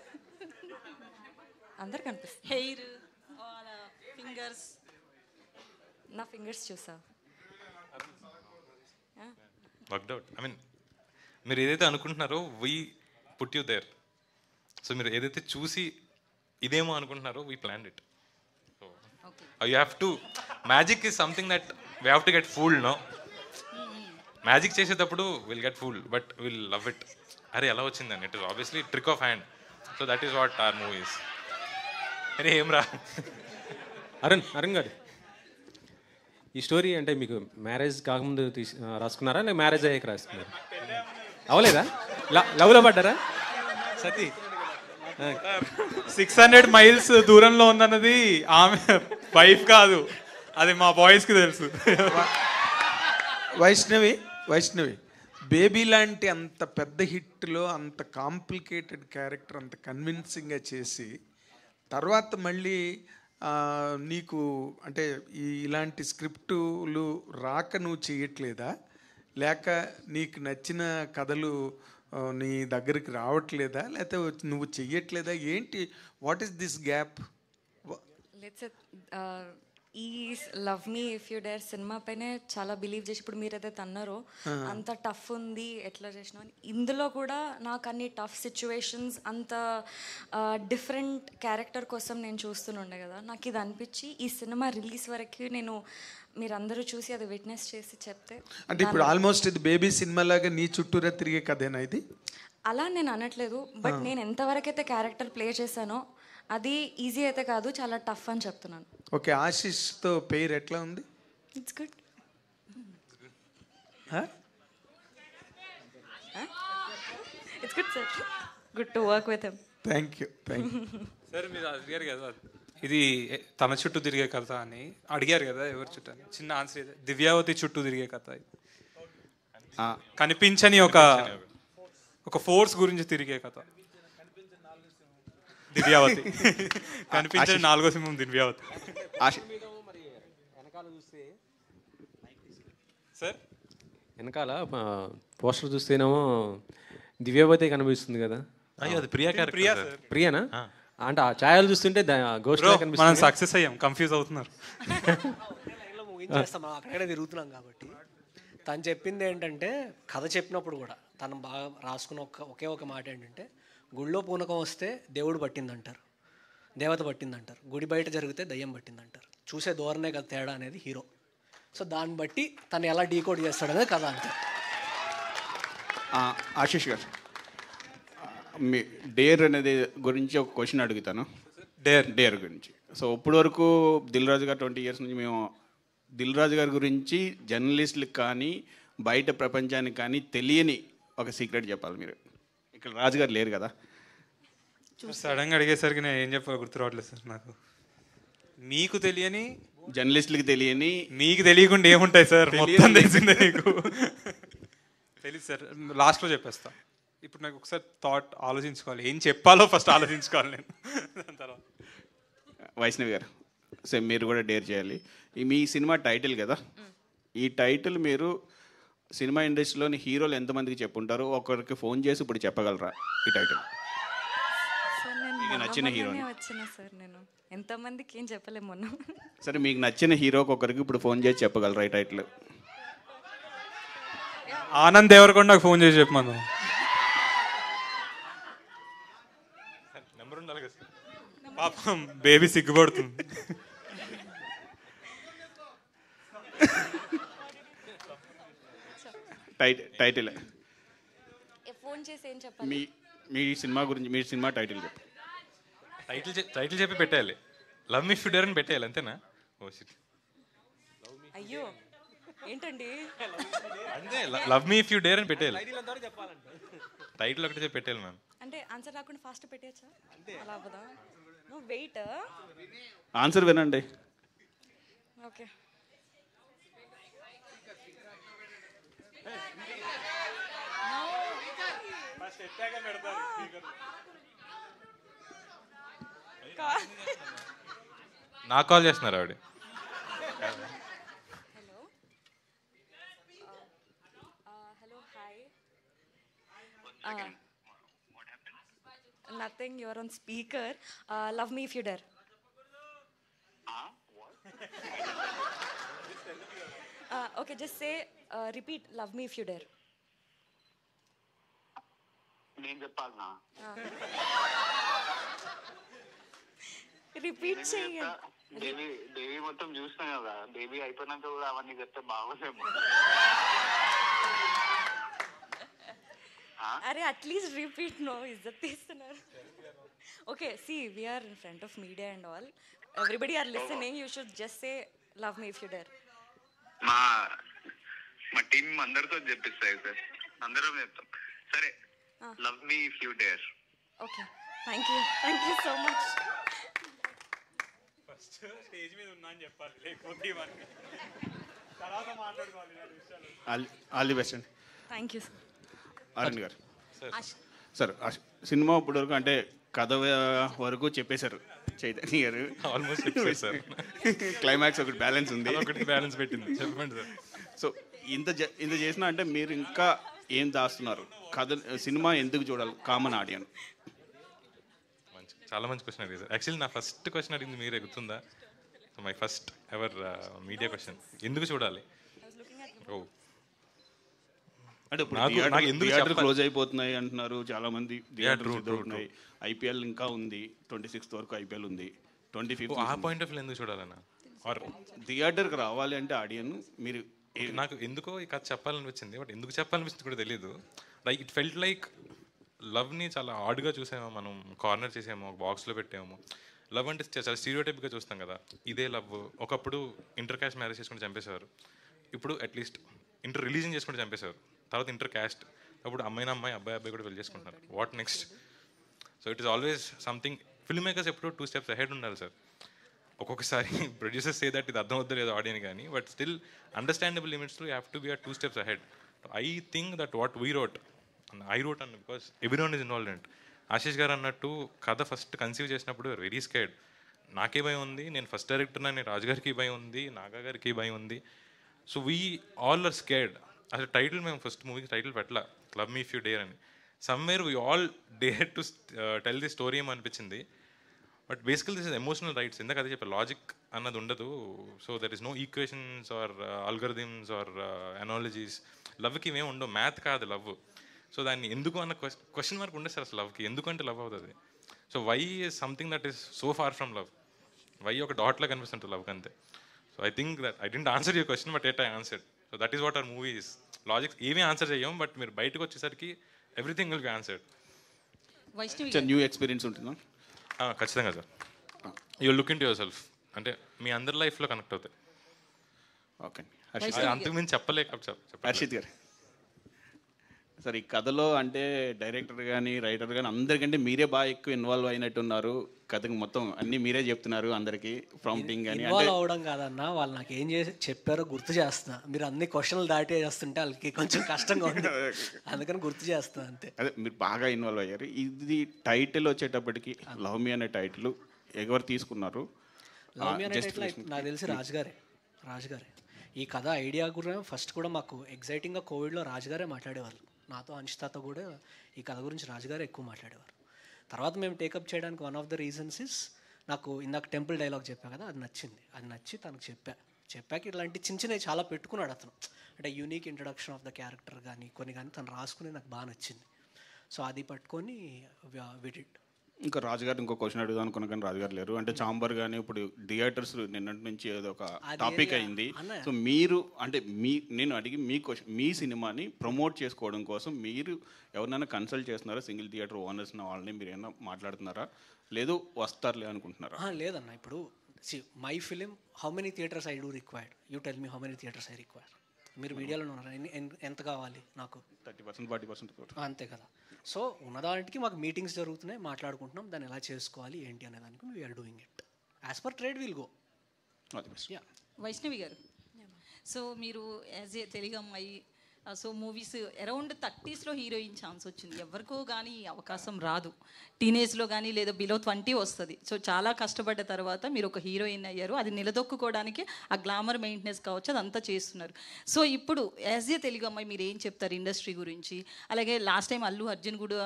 S6: అందరికి అనిపిస్తుంది.
S12: Hair, fingers.
S6: నా ఫింగర్స్ చూసా?
S2: Worked out. ఐ మీన్ మీరు ఏదైతే అనుకుంటున్నారో we put you there. So మీరు ఏదైతే చూసి ఇదేమో అనుకుంటున్నారో we planned it. So you have to, magic is something that we have to get fooled. No, magic చేసేటప్పుడు will get fooled but will love it. అరే ఎలా వచ్చిందని, it is obviously trick of hand. So that is what are movies. అరే ఏం రా
S11: అరుణ్ గారు, ఈ story అంటే మీకు మ్యారేజ్ కాకముందు రాసుకున్నారా, లేక మ్యారేజ్ అయ్యాక రాసుకున్నారా? అవలేదా? లవ్లో పడ్డారా?
S7: సతీ 600 మైల్స్ దూరంలో ఉందన్నది ఆమె వైఫ్ కాదు, అది మా బాయ్స్కి తెలుసు.
S9: వైష్ణవి బేబీ లాంటి అంత పెద్ద హిట్లో అంత కాంప్లికేటెడ్ క్యారెక్టర్ అంత కన్విన్సింగ్గా చేసి తర్వాత మళ్ళీ నీకు అంటే ఇలాంటి స్క్రిప్టులు రాక నువ్వు చేయట్లేదా, లేక నీకు నచ్చిన కథలు నీ దగ్గరికి రావట్లేదా, లేకపోతే నువ్వు చెయ్యట్లేదా, ఏంటి? What is this gap?
S6: ఈ love me if you dare సినిమా పైనే చాలా బిలీవ్ చేసి, ఇప్పుడు మీరు ఏదైతే అన్నారో అంత టఫ్ ఉంది ఎట్లా చేసినా, ఇందులో కూడా నాకు అన్ని టఫ్ సిచ్యువేషన్స్, అంత డిఫరెంట్ క్యారెక్టర్ కోసం నేను చూస్తుండే కదా. నాకు ఇది అనిపించి ఈ సినిమా రిలీజ్ వరకు నేను మీరందరూ చూసి అది విట్నెస్ చేసి చెప్తే,
S9: అంటే ఇప్పుడు ఆల్మోస్ట్ ఇది బేబీ సినిమా లాగా నీ చుట్టూరా తిరిగే కథేనా ఇది?
S6: అలా నేను అనట్లేదు, బట్ నేను ఎంతవరకు అయితే క్యారెక్టర్ ప్లే చేశానో అది ఈజీ అయితే కాదు, చాలా టఫ్ అని చెప్తున్నాను.
S9: ఓకే, ఆశిష్తో పేరు ఎట్లా ఉంది?
S6: It's good. It's good sir, good to work with him.
S9: Thank you.
S7: Sir మీరు అడిగారు కదా ఇది తన చుట్టూ తిరిగే కథ అని, అడిగారు కదా ఎవరి చుట్టూ అని. చిన్న ఆన్సర్ ఇది, దివ్యావతి చుట్టూ తిరిగే కథ. కనిపించని ఒక ఫోర్స్ గురించి తిరిగే కథ దివ్యావతి. కనిపించని 4వ సింహం దివ్యావతి.
S11: సార్ వెనకాల పోస్టర్ చూస్తేనేమో దివ్యావతి కనిపిస్తుంది కదా,
S2: అది ప్రియా క్యారెక్టర్.
S11: ప్రియానా? అంటే ఆ ఛాయలు చూస్తుంటే గోస్ట్
S7: మనం సక్సెస్ అయ్యాం, కన్ఫ్యూజ్ అవుతున్నారు.
S13: ముగించేస్తాం, మనం అక్కడే తిరుగుతున్నాం కాబట్టి. తను చెప్పింది ఏంటంటే, కథ చెప్పినప్పుడు కూడా తను బాగా రాసుకున్న ఒకే ఒక మాట ఏంటంటే, గుళ్ళో పూనకం వస్తే దేవుడు పట్టిందంటారు, దేవత పట్టిందంటారు, గుడి బయట జరిగితే దయ్యం పట్టిందంటారు. చూసే ధోరణే కదా తేడా అనేది హీరో. సో దాన్ని బట్టి తను ఎలా డీకోడ్ చేస్తాడనేది కథ అంతే.
S14: ఆశీష్ గారు, మీ డేర్ అనేది గురించి ఒక క్వశ్చన్ అడుగుతాను. డేర్ గురించి. సో ఇప్పటి వరకు దిల్ రాజు గారు 20 years నుంచి మేము దిల్ రాజు గారి గురించి జర్నలిస్టులకు కానీ బయట ప్రపంచానికి కానీ తెలియని ఒక సీక్రెట్ చెప్పాలి మీరు. ఇక్కడ రాజుగారు లేరు కదా.
S7: సడన్గా అడిగేసరికి నేను ఏం చెప్పాలో గుర్తు రావట్లేదు సార్ నాకు. మీకు తెలియని,
S14: జర్నలిస్టులకు తెలియని,
S7: మీకు తెలియకుండా ఏముంటాయి సార్? మొత్తం తెలిసిందే మీకు. తెలియదు సార్, లాస్ట్లో చెప్పేస్తా. ఇప్పుడు నాకు ఒకసారి థాట్ ఆలోచించుకోవాలి, ఏం చెప్పాలో ఫస్ట్ ఆలోచించుకోవాలి నేను. దాని తర్వాత
S14: వైష్ణవి గారు, సో మీరు కూడా డేర్ చేయాలి. మీ సినిమా టైటిల్ కదా, ఈ టైటిల్ మీరు సినిమా ఇండస్ట్రీలోని హీరోలు ఎంతమందికి చెప్పుంటారు? ఒకరికి ఫోన్ చేసి ఇప్పుడు చెప్పగలరా ఈ టైటిల్? మీకు నచ్చిన హీరో
S6: వచ్చిన సార్, నేను ఎంతమందికి ఏం చెప్పలేము మొన్న.
S14: సరే, మీకు నచ్చిన హీరోకి ఒకరికి ఇప్పుడు ఫోన్ చేసి చెప్పగలరా ఈ టైటిల్?
S7: ఆనంద్ దేవరకొండకు ఫోన్ చేసి చెప్పమను.
S2: నెంబర్ ఉండాలి కదా.
S7: పాపం బేబీ సిగ్గుపడుతుంది.
S14: టైటిల్
S6: ఫోన్ చేసి ఏం చెప్పాలి?
S14: మీ మీ సినిమా గురించి మీ సినిమా టైటిల్ చెప్పు.
S2: టైటిల్ చెప్పి పెట్టేయాలి. Love me if you dare అని పెట్టేయాలి, అంతేనా? Oh shit.
S6: అయ్యో ఏంటండి?
S2: అంతే, love me if you dare అని పెట్టేయాలి. టైటిల్ ఒకటి చెప్పి పెట్టేయాలి మ్యామ్.
S6: అంటే ఆన్సర్ రాకుండా ఫాస్ట్ పెట్టేయచ్చా? అలా అవ్వదా? No wait.
S14: ఆన్సర్ వినండి.
S6: ఓకే.
S2: నాకు కాల్ చేస్తున్నారు ఆవిడ.
S6: Hello hi. Nothing, you're on speaker. Love me if you dare. Okay, just say repeat love me if you dare.
S15: నేను చెప్పాలనా?
S6: రిపీట్ చేయండి.
S15: దేవి మొత్తం చూసినా కదా, దేవి అయిపోయినాక కూడా అవన్నీ చెప్తే బాగోలేము.
S6: అరే అట్లీస్ట్ రిపీట్. నో ఇజ్జత్ తీస్తున్నారు. Okay, see we are in front of media and all, everybody are listening. You should just say love me if you dare.
S15: మా టీం అందరితో చెప్పిస్తాయి సార్, అందరం చెప్తాం. సరే, love me if you dare.
S6: Okay, thank you so much.
S7: First stage మీద ఉన్నా అని చెప్పాలి, లేకపోతే ఇవన్నీ తర్వాత మాట్లాడుకోవాలి.
S14: ఆల్ ది బెస్ట్ అండి.
S6: Thank you sir.
S14: Arun garu. Sir cinema ఇప్పుడు వరకు అంటే కథ వరకు చెప్పేశారు చైతన్య గారు.
S2: ఆల్మోస్ట్ చెప్పేశారు.
S14: క్లైమాక్స్ ఒకటి బ్యాలెన్స్ ఉంది,
S2: ఒకటి బ్యాలెన్స్ పెట్టింది. చెప్పండి సార్.
S14: సో ఇంత చేసినా అంటే మీరు ఇంకా ఏం దాస్తున్నారు? కథ సినిమా ఎందుకు చూడాలి కామన్ ఆడియన్స్?
S2: చాలా మంచి క్వశ్చన్ అడిగింది సార్. యాక్చువల్లీ నా ఫస్ట్ క్వశ్చన్ అడిగింది మీరే, గుర్తుందా? So my first ever media question, ఎందుకు చూడాలి? ఓ
S14: అంటే థియేటర్ క్లోజ్ అయిపోతున్నాయి అంటున్నారు చాలా మంది. థియేటర్ ఐపీఎల్ ఇంకా ఉంది, 26th వరకు ఐపీఎల్ ఉంది, 25th.
S2: ఆ పాయింట్ ఆఫ్ వ్యూ ఎందుకు చూడాలన్నా? ఆర్
S14: థియేటర్కి రావాలి అంటే ఆడియన్ మీరు
S2: నాకు ఎందుకో ఈ కథ చెప్పాలనిపించింది, బట్ ఎందుకు చెప్పాలనిపించింది కూడా తెలియదు. లైక్ ఇట్ ఫెల్ట్ లైక్ లవ్ని చాలా ఆడ్గా చూసామో, మనం కార్నర్ చేసామో, బాక్స్లో పెట్టామో. లవ్ అంటే చాలా స్టీరియోటైప్గా చూస్తాం కదా, ఇదే లవ్. ఒకప్పుడు ఇంటర్ క్యాస్ట్ మ్యారేజ్ చేసుకుని చంపేసేవారు, ఇప్పుడు అట్లీస్ట్ ఇంటర్ రిలీజన్ చేసుకుంటే చంపేశారు. తర్వాత ఇంటర్ క్యాస్ట్, అప్పుడు అమ్మాయిన అమ్మాయి అబ్బాయి అబ్బాయి కూడా పెళ్లి చేసుకుంటున్నారు. What next? So it is always something. Film makers ఎప్పుడు 2 steps అహెడ్ ఉండాలి సార్. ఒక్కొక్కసారి ప్రొడ్యూసర్స్ సే దట్ ఇది అర్థం అవుతుంది లేదు ఆడియన్ కానీ, బట్ స్టిల్ అండర్స్టాండబుల్ లిమిట్స్లో you have to be 2 steps ahead. I think that what we wrote, I wrote అన్న because everyone is involved in it. Ashish garu అన్నట్టు కథ ఫస్ట్ కన్సీవ్ చేసినప్పుడు వెరీ స్కేర్డ్. నాకే భయం ఉంది, నేను ఫస్ట్ డైరెక్టర్ అని రాజుగారికి భయం ఉంది, నాగా గారికి భయం ఉంది. So we all are scared. అసలు టైటిల్ మేము ఫస్ట్ మూవీకి టైటిల్ పెట్టలా, love me if you dare అని. Somewhere we all dare to tell the story ఏమనిపించింది. But basically this is emotional rights. ఇందాక అదే చెప్పారు, లాజిక్ అన్నది ఉండదు. So there is no equations or algorithms or analogies. లవ్కి ఇవేం ఉండవు, మ్యాథ్ కాదు లవ్. సో దాన్ని ఎందుకు అన్న క్వశ్చన్ మార్క్ ఉండే సార్ అసలు లవ్కి, ఎందుకంటే లవ్ అవుతుంది. So why is something that is so far from love. Why ఒక డాట్లా కనిపిస్తుంటుంది లవ్కి అంతే. So I think that I didn't answer your question, but at I answered. So that is what our movie is. Logics ఏమీ answer చేయం, బట్ మీరు బయటకు వచ్చేసరికి everything will be answered.
S14: New experience ఉంటుందా?
S2: ఖచ్చితంగా sir. You look into yourself, అంటే మీ అందరి లైఫ్లో కనెక్ట్ అవుతాయి.
S14: ఓకే,
S2: అంతకుమించి చెప్పలేక
S14: హర్షిత్ గారు. సార్ ఈ కథలో అంటే డైరెక్టర్ కానీ రైటర్ కానీ అందరికంటే మీరే బాగా ఎక్కువ ఇన్వాల్వ్ అయినట్టున్నారు. కథకు మొత్తం అన్నీ మీరే చెప్తున్నారు అందరికీ, ప్రాంప్టింగ్ కానీ.
S13: ఇన్వాల్వ్ అవ్వడం కాదన్నా, వాళ్ళు నాకు ఏం చేసి చెప్పారో గుర్తు చేస్తున్నా. మీరు అన్ని క్వశ్చన్లు దాటి చేస్తుంటే వాళ్ళకి కొంచెం కష్టంగా ఉంది, అందుకని గుర్తు చేస్తున్నా అంతే.
S14: అదే మీరు బాగా ఇన్వాల్వ్ అయ్యారు. ఇది టైటిల్ వచ్చేటప్పటికి లవ్ మీ అనే టైటిల్ ఎవరు తీసుకున్నారు?
S13: లవ్ మీ అనే టైటిల్ నాకు తెలిసి రాజుగారే. ఈ కథ ఐడియా కూడా ఫస్ట్ కూడా మాకు ఎగ్జైటింగ్గా కోవిడ్లో రాజుగారే మాట్లాడేవాళ్ళు. నాతో అనిష్తాతో కూడా ఈ కథ గురించి రాజుగారే ఎక్కువ మాట్లాడేవారు. తర్వాత మేము టేకప్ చేయడానికి one of the reasons is, నాకు ఇందాక టెంపుల్ డైలాగ్ చెప్పా కదా, అది నచ్చింది. అది నచ్చి తనకు చెప్పాక ఇట్లాంటి చిన్న చిన్నవి చాలా పెట్టుకున్నాడు అతను. అంటే unique introduction of the character కానీ కొన్ని కానీ తను రాసుకుని నాకు బాగా నచ్చింది. సో అది పట్టుకొని విడిడ్.
S14: ఇంకా రాజుగారు ఇంకో క్వశ్చన్ అడుగుదాం అనుకున్నా కానీ రాజుగారు లేరు. అంటే చాంబర్ కానీ ఇప్పుడు థియేటర్స్ నిన్నటి నుంచి ఏదో ఒక టాపిక్ అయింది. సో మీరు అంటే నేను అడిగి మీ క్వశ్చన్, మీ సినిమాని ప్రమోట్ చేసుకోవడం కోసం మీరు ఎవరినైనా కన్సల్ట్ చేస్తున్నారా? సింగిల్ థియేటర్ ఓనర్స్ వాళ్ళని మీరు ఏమైనా మాట్లాడుతున్నారా? లేదు వస్తారులే అనుకుంటున్నారా?
S13: లేదన్న, ఇప్పుడు my film how many theatres I do required, you tell me how many theatres I require. మీరు మీడియాలో ఉన్నారా, ఎంత కావాలి నాకు?
S14: 30% 40%.
S13: అంతే కదా. సో ఉన్నదానికి మాకు మీటింగ్స్ జరుగుతున్నాయి, మాట్లాడుకుంటున్నాం, దాన్ని ఎలా చేసుకోవాలి ఏంటి అనే దానికి we're doing it as per trade will go.
S12: Vaishnavi garu, so మీరు యాజ్ ఏ తెలుగు అమ్మాయి, సో మూవీస్ అరౌండ్ 30sలో హీరోయిన్ ఛాన్స్ వచ్చింది. ఎవరికో కానీ అవకాశం రాదు. టీనేజ్లో కానీ లేదా బిలో 20 వస్తుంది. సో చాలా కష్టపడ్డ తర్వాత మీరు ఒక హీరోయిన్ అయ్యారు. అది నిలదొక్కుకోవడానికి ఆ గ్లామర్ మెయింటెనెన్స్ కావచ్చు, అదంతా చేస్తున్నారు. సో ఇప్పుడు యాజ్ ఏ తెలుగు అమ్మాయి మీరు ఏం చెప్తారు ఇండస్ట్రీ గురించి? అలాగే లాస్ట్ టైం అల్లు అర్జున్ కూడా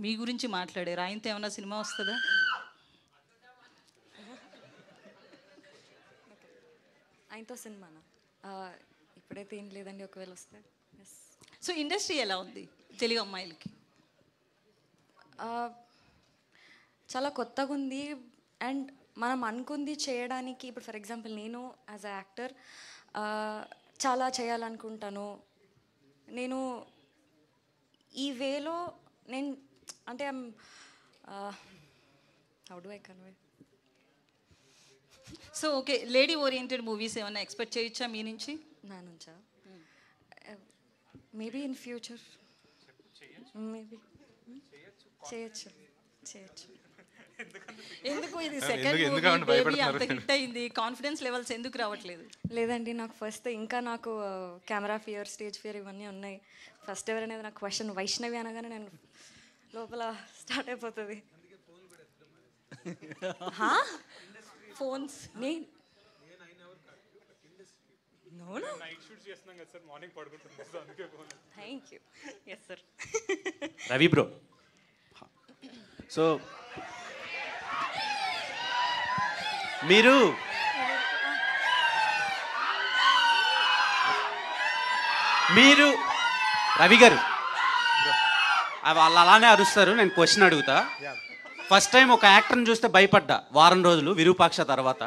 S12: మీ గురించి మాట్లాడారు. ఆయనతో ఏమైనా సినిమా వస్తుందా?
S6: ఆయనతో సినిమానా? ఇప్పుడైతే ఏం లేదండి, ఒకవేళ వస్తే.
S12: సో ఇండస్ట్రీ ఎలా ఉంది తెలుగు అమ్మాయిలకి?
S6: చాలా కొత్తగా ఉంది. అండ్ మనం అనుకుంది చేయడానికి, ఇప్పుడు ఫర్ ఎగ్జాంపుల్ నేను యాజ్ అ యాక్టర్ చాలా చేయాలనుకుంటాను. నేను ఈ వేలో నేను అంటే how do I convey?
S12: So okay, lady oriented movies ఏమైనా ఎక్స్పెక్ట్ చేయొచ్చా మీ నుంచి?
S6: నా నుంచా? మేబీ ఇన్ ఫ్యూచర్ మేబీ చేయొచ్చు.
S12: ఎందుకు ఇది సెకండ్ మూవీ బేబీ అంత హిట్ అయింది, కాన్ఫిడెన్స్ లెవెల్స్ ఎందుకు రావట్లేదు?
S6: లేదండి, నాకు ఫస్ట్ ఇంకా నాకు కెమెరా ఫియర్, స్టేజ్ ఫియర్ ఇవన్నీ ఉన్నాయి. ఫస్ట్ ఎవరనేది నాకు క్వశ్చన్ వైష్ణవి అనగానే నేను లోపల స్టార్ట్ అయిపోతుంది.
S12: Phones
S6: thank you. Yes sir.
S10: Ravi bro, so మీరు రవి గారు వాళ్ళు అలానే అరుస్తారు. నేను క్వశ్చన్ అడుగుతా. ఫస్ట్ టైం ఒక యాక్టర్ని చూస్తే భయపడ్డా వారం రోజులు విరూపాక్ష తర్వాత.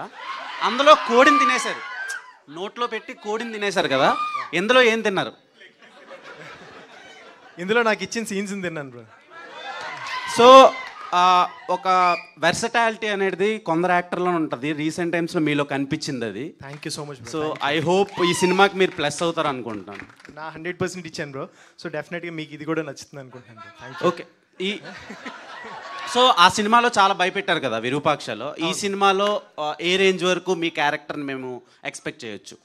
S10: అందులో కోడిని తినేశారు, నోట్లో పెట్టి కోడిని తినేశారు కదా, ఎందులో ఏం తిన్నారు?
S3: ఇందులో నాకు ఇచ్చిన సీన్స్ తిన్నాను బ్రో.
S10: సో ఒక వెర్సటాలిటీ అనేది కొందరు యాక్టర్లో ఉంటుంది. రీసెంట్ టైమ్స్లో మీలో కనిపించింది అది.
S3: Thank you so much.
S10: So I hope ఈ సినిమాకి మీరు ప్లస్ అవుతారు అనుకుంటున్నాను.
S3: నా 100% ఇచ్చాను బ్రో. సో డెఫినెట్గా మీకు ఇది కూడా నచ్చుతుంది అనుకుంటున్నాను.
S10: ఓకే. సో ఆ సినిమాలో చాలా భయపెట్టారు కదా విరూపాక్షలో. ఈ సినిమాలో ఏ రేంజ్ వరకు మీ క్యారెక్టర్ని మేము ఎక్స్పెక్ట్ చేయొచ్చు?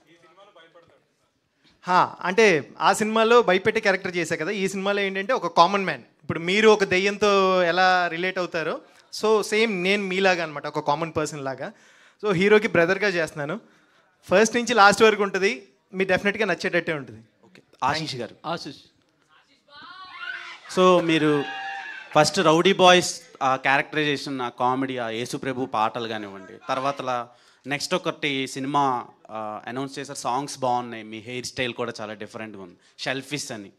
S3: అంటే ఆ సినిమాలో భయపెట్టే క్యారెక్టర్ చేశా కదా, ఈ సినిమాలో ఏంటంటే ఒక కామన్ మ్యాన్. ఇప్పుడు మీరు ఒక దెయ్యంతో ఎలా రిలేట్ అవుతారో, సో సేమ్ నేను మీలాగా అనమాట, ఒక కామన్ పర్సన్ లాగా. సో హీరోకి బ్రదర్గా చేస్తున్నాను. ఫస్ట్ నుంచి లాస్ట్ వరకు ఉంటుంది, మీరు డెఫినెట్గా నచ్చేటట్టే ఉంటుంది.
S10: ఓకే. ఆశీష్ గారు. సో మీరు first rowdy boys characterization, comedy, యేసుప్రభు పాటలు కానివ్వండి, తర్వాత నెక్స్ట్ ఒకటి సినిమా అనౌన్స్ చేశారు, సాంగ్స్ బాగున్నాయి, మీ హెయిర్ స్టైల్ కూడా చాలా డిఫరెంట్గా ఉంది, షెల్ఫిష్ అని.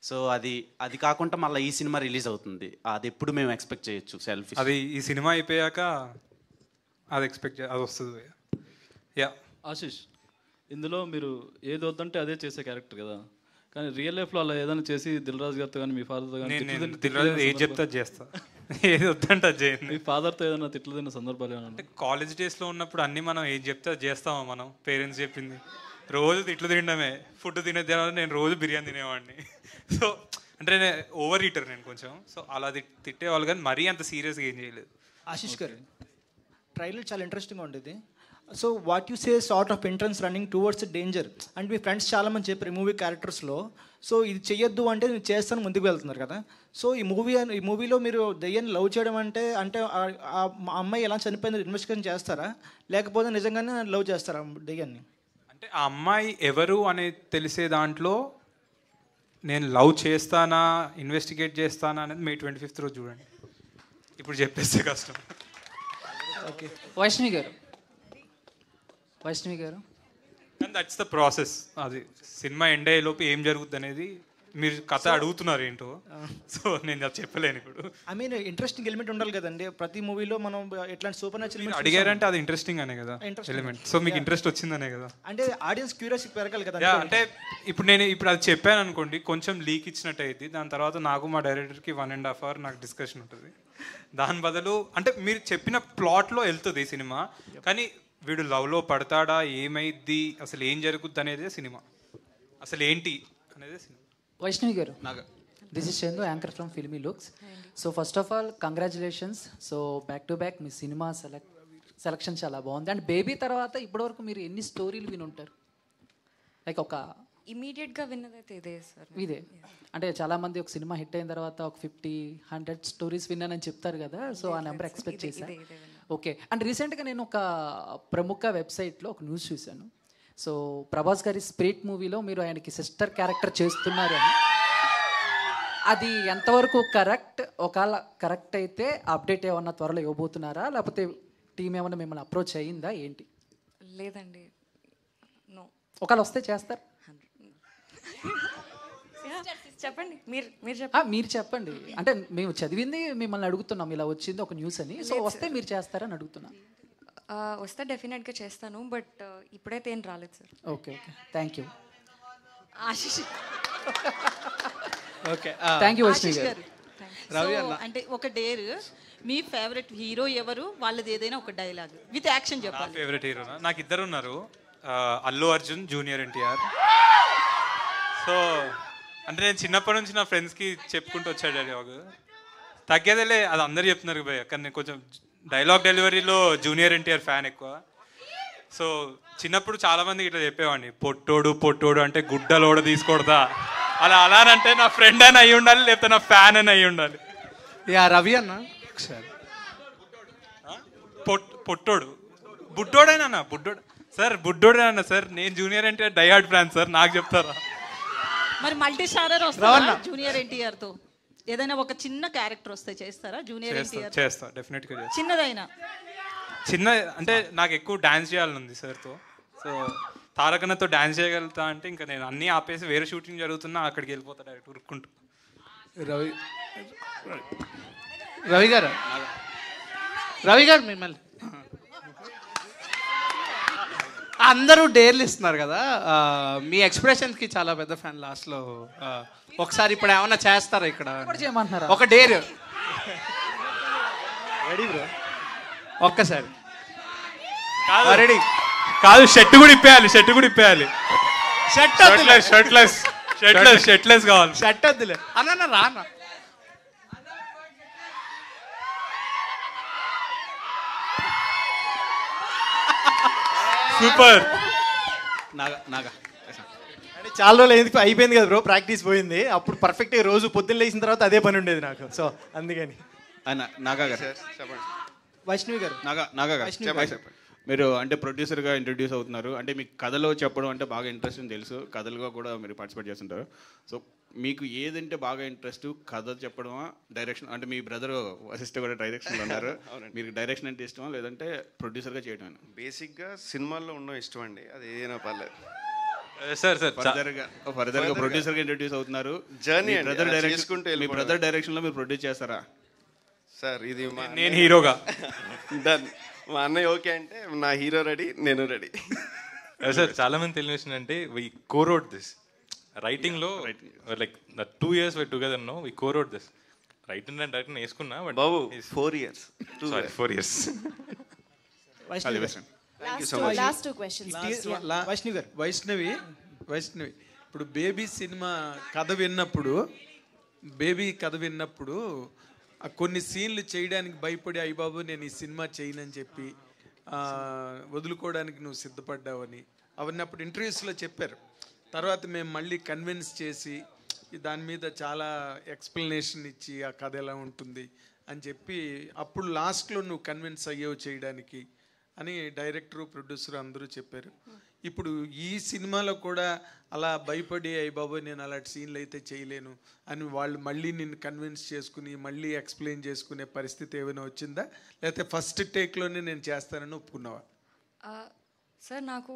S10: సో అది కాకుండా మళ్ళీ ఈ సినిమా రిలీజ్ అవుతుంది, అది ఎప్పుడు మేము ఎక్స్పెక్ట్ చేయొచ్చు? షెల్ఫిష్
S7: అది ఈ సినిమా అయిపోయాక అది అది వస్తుంది. యా
S16: ఆశీష్, ఇందులో మీరు ఏది వద్దంటే అదే చేసే క్యారెక్టర్ కదా, కానీ రియల్ లైఫ్లో అలా ఏదైనా చేసి దిల్ రాజు గారితో కానీ మీ ఫాదర్తో కానీ
S7: దిల్ రాజు ఏది చెప్తే చేస్తా, ఏది వద్దంటే అది చేయండి.
S16: మీ ఫాదర్తో ఏదైనా తిట్లు తిన్న సందర్భాలు ఏమన్నా?
S7: అంటే కాలేజ్ డేస్లో ఉన్నప్పుడు అన్నీ మనం ఏం చెప్తే అది చేస్తామా? మనం పేరెంట్స్ చెప్పింది రోజు తిట్లు తినడమే, ఫుడ్ తినేది. నేను రోజు బిర్యానీ తినేవాడిని. సో అంటే నేను ఓవర్ ఈటర్ నేను కొంచెం. సో అలా తిట్టేవాళ్ళు, కానీ మరీ అంత సీరియస్గా ఏం చేయలేదు.
S17: ఆశీష్ గారు, ట్రైలర్ చాలా ఇంట్రెస్టింగ్గా ఉంటుంది. So what you say sort of entrance running towards danger అంటే మీ ఫ్రెండ్స్ చాలామంది చెప్పారు ఈ మూవీ క్యారెక్టర్స్లో. సో ఇది చెయ్యొద్దు అంటే నేను చేస్తాను ముందుకు వెళ్తున్నారు కదా. సో ఈ మూవీలో మీరు దెయ్యాన్ని లవ్ చేయడం అంటే ఆ అమ్మాయి ఎలా చనిపోయిందో ఇన్వెస్టిగేషన్ చేస్తారా, లేకపోతే నిజంగానే లవ్ చేస్తారా దెయ్యాన్ని?
S7: అంటే ఆ అమ్మాయి ఎవరు అనేది తెలిసే దాంట్లో నేను లవ్ చేస్తానా, ఇన్వెస్టిగేట్ చేస్తానా అనేది May 25th రోజు చూడండి. ఇప్పుడు చెప్పేస్తే కష్టం.
S17: ఓకే.
S18: వైష్ణవి గారు అండ్
S7: దట్స్ ద ప్రాసెస్. అది సినిమా ఎండ్ అయ్యేలోపు ఏం జరుగుతుంది అనేది మీరు కథ అడుగుతున్నారు ఏంటో, సో నేను అది చెప్పలేను ఇప్పుడు.
S17: ఐ మీన్ ఇంట్రెస్టింగ్ ఎలిమెంట్ ఉండాలి కదండి ప్రతి మూవీలో. మనం ఎట్లాంటి సూపర్ న్యాచురల్
S7: అడిగారంటే అది ఇంట్రెస్టింగ్ అనే కదా ఎలిమెంట్. సో మీకు ఇంట్రెస్ట్ వచ్చిందనే కదా,
S17: అంటే ఆడియన్స్ క్యూరియాసిటీ పెరగాలి కదా.
S7: అంటే ఇప్పుడు అది చెప్పాను అనుకోండి, కొంచెం లీక్ ఇచ్చినట్టు అయింది. దాని తర్వాత నాకు మా డైరెక్టర్కి 1.5 hour నాకు డిస్కషన్ ఉంటుంది. దాని బదులు అంటే మీరు చెప్పిన ప్లాట్లో వెళ్తుంది ఈ సినిమా, కానీ వీడు లవ్లో పడతాడా, ఏమైద్ది, అసలు ఏం జరుగుద్ది అనేదే సినిమా, అసలు ఏంటి అనేదే సినిమా.
S18: వైష్ణవి గారు, this is Chandu, anchor from filmy looks. So first of all congratulations. So back to back me cinema selection చాలా బాగుంది. అండ్ బేబీ తర్వాత ఇప్పటివరకు మీరు ఎన్ని స్టోరీలు వినుంటారు? లైక్ ఒక
S6: ఇమీడియట్గా విన్నదైతే ఇదే సార్.
S18: ఇదే అంటే చాలామంది ఒక సినిమా హిట్ అయిన తర్వాత ఒక 50-100 స్టోరీస్ విన్నానని చెప్తారు కదా, సో ఆ నెంబర్ ఎక్స్పెక్ట్ చేశాను. ఓకే. అండ్ రీసెంట్గా నేను ఒక ప్రముఖ వెబ్సైట్లో ఒక న్యూస్ చూశాను. సో ప్రభాస్ గారి స్పిరిట్ మూవీలో మీరు ఆయనకి సిస్టర్ క్యారెక్టర్ చేస్తున్నారు అని. అది ఎంతవరకు కరెక్ట్? ఒకవేళ కరెక్ట్ అయితే అప్డేట్ ఏమన్నా త్వరలో ఇవ్వబోతున్నారా, లేకపోతే టీం ఏమన్నా మిమ్మల్ని అప్రోచ్ అయ్యిందా ఏంటి?
S6: లేదండి, నో.
S18: ఒకవేళ వస్తే చేస్తారు?
S6: చెప్పండి,
S18: మీరు చెప్పండి. అంటే మేము చదివింది మిమ్మల్ని అడుగుతున్నాం, ఇలా వచ్చింది ఒక న్యూస్ అని. సో వస్తే మీరు చేస్తారని అడుగుతున్నా.
S6: వస్తే డెఫినెట్గా చేస్తాను, బట్ ఇప్పుడైతే ఏం రాలేదు sir.
S18: Okay okay, thank you.
S12: Ashish
S18: okay, thank you Vaishnavi గారు.
S12: అంటే ఒక డేర్, మీ ఫేవరెట్ హీరో ఎవరు, వాళ్ళది ఏదైనా ఒక డైలాగ్ విత్ యాక్షన్ చెప్పాలి.
S7: ఫేవరెట్ హీరోనా? నాకు ఇద్దరు ఉన్నారు, అల్లు అర్జున్, జూనియర్ ఎన్టీఆర్. సో అంటే నేను చిన్నప్పటి నుంచి నా ఫ్రెండ్స్కి చెప్పుకుంటూ వచ్చా డైలాగ్, తగ్గేదేలే అది అందరు చెప్తున్నారు భయ్య, కానీ నేను కొంచెం డైలాగ్ డెలివరీలో జూనియర్ ఎన్టీఆర్ ఫ్యాన్ ఎక్కువ. సో చిన్నప్పుడు చాలామందికి ఇట్లా చెప్పేవాడిని, పొట్టోడు పొట్టోడు అంటే గుడ్డలోడ తీసుకోడదా, అలానంటే నా ఫ్రెండ్ అని అయి ఉండాలి, లేకపోతే నా ఫ్యాన్ అని అయి ఉండాలి.
S9: రవి అన్న ఒకసారి
S7: పొట్టోడు బుడ్డోడేనా? బుడ్డోడు సార్, బుడ్డోడేనా సార్? నేను junior NTR diehard fan sir, నాకు చెప్తారా?
S12: మరి మల్టీ స్టారర్ వస్తారా జూనియర్ ఎన్టీఆర్ తో? ఏదైనా ఒక చిన్న క్యారెక్టర్ వస్తే చేస్తారా జూనియర్ ఎన్టీఆర్?
S7: చేస్తా, డెఫినెట్గా చేస్తా.
S12: చిన్నదైనా
S7: చిన్న అంటే నాకు ఎక్కువ డాన్స్ చేయాలని ఉంది సార్తో. సో తారకన్నతో డాన్స్ చేయగలుగుతా అంటే ఇంకా నేను అన్నీ ఆపేసి వేరే షూటింగ్ జరుగుతున్నా అక్కడికి వెళ్ళిపోతా డైరెక్ట్ ఉరుక్కుంటూ.
S9: రవి గారు మిమ్మల్ని అందరూ డేర్లు ఇస్తున్నారు కదా, మీ ఎక్స్ప్రెషన్స్కి చాలా పెద్ద ఫ్యాన్. లాస్ట్లో ఒకసారి ఇప్పుడు ఏమన్నా చేస్తారా ఇక్కడ? ఒక డేర్ ఒక్కసారి
S7: రెడీ కాదు, షర్ట్ కూడా ఇప్పేయాలి, షర్ట్ కూడా ఇప్పేయాలి. షర్ట్లెస్ కావాలి.
S9: షర్ట్ వద్దులే అన్న, రానా?
S7: సూపర్.
S3: అంటే చాలా రోజులు ఎందుకు అయిపోయింది కదా బ్రో, ప్రాక్టీస్ పోయింది. అప్పుడు పర్ఫెక్ట్గా రోజు పొద్దున్న లేచిన తర్వాత అదే పని ఉండేది నాకు, సో అందుకని.
S17: వైష్ణవి గారు,
S14: మీరు అంటే ప్రొడ్యూసర్గా ఇంట్రడ్యూస్ అవుతున్నారు, అంటే మీకు కథలో చెప్పడం అంటే బాగా ఇంట్రెస్ట్ అని తెలుసు, కథలుగా కూడా మీరు పార్టిసిపేట్ చేస్తుంటారు. సో మీకు ఏదంటే బాగా ఇంట్రెస్ట్, కథ చెప్పడమా, డైరెక్షన్? అంటే మీ బ్రదర్ అసిస్టెంట్ కూడా డైరెక్షన్లో ఉన్నారు, మీకు డైరెక్షన్ అంటే ఇష్టమా లేదంటే ప్రొడ్యూసర్గా చేయడం?
S4: బేసిక్గా సినిమాల్లో ఉండడం ఇష్టం అండి, అది ఏదైనా పర్లేదు.
S2: సార్
S14: ఫర్దర్గా ప్రొడ్యూసర్గా ఇంట్రడ్యూస్ అవుతున్నారు,
S4: జర్నీ
S14: మీ బ్రదర్ డైరెక్షన్లో మీరు ప్రొడ్యూస్ చేస్తారా?
S4: సార్ ఇది
S7: నేను హీరోగా
S4: డన్, మా అన్నయ్య ఓకే అంటే నా హీరో రెడీ, నేను రెడీ.
S2: సార్ చాలా మంది తెలియని విషయం అంటే వి కోరోడ్ దిస్ రైటింగ్ లో, like 2 years we're together now, we co-wrote this. Writing and direction వేసుకున్నా, but
S4: Babu 4 years.
S2: Sorry 4 years.
S1: Last two questions.
S9: Vaishnavi ఇప్పుడు బేబీ సినిమా కథ విన్నప్పుడు కొన్ని సీన్లు చేయడానికి భయపడి అయ్యబాబు నేను ఈ సినిమా చేయనని చెప్పి వదులుకోవడానికి నువ్వు సిద్ధపడ్డావని అవన్నీ అప్పుడు ఇంటర్వ్యూస్లో చెప్పారు. తర్వాత మేము మళ్ళీ కన్విన్స్ చేసి దాని మీద చాలా ఎక్స్ప్లెనేషన్ ఇచ్చి ఆ కథ ఎలా ఉంటుంది అని చెప్పి అప్పుడు లాస్ట్లో నువ్వు కన్విన్స్ అయ్యేవు చేయడానికి అని డైరెక్టరు, ప్రొడ్యూసర్ అందరూ చెప్పారు. ఇప్పుడు ఈ సినిమాలో కూడా అలా భయపడి అయ్యి బాబోయ్ నేను అలాంటి సీన్లు అయితే చేయలేను అని వాళ్ళు మళ్ళీ నిన్ను కన్విన్స్ చేసుకుని మళ్ళీ ఎక్స్ప్లెయిన్ చేసుకునే పరిస్థితి ఏమైనా వచ్చిందా, లేకపోతే ఫస్ట్ టేక్లోనే నేను చేస్తానని ఒప్పుకున్నావా?
S6: సార్ నాకు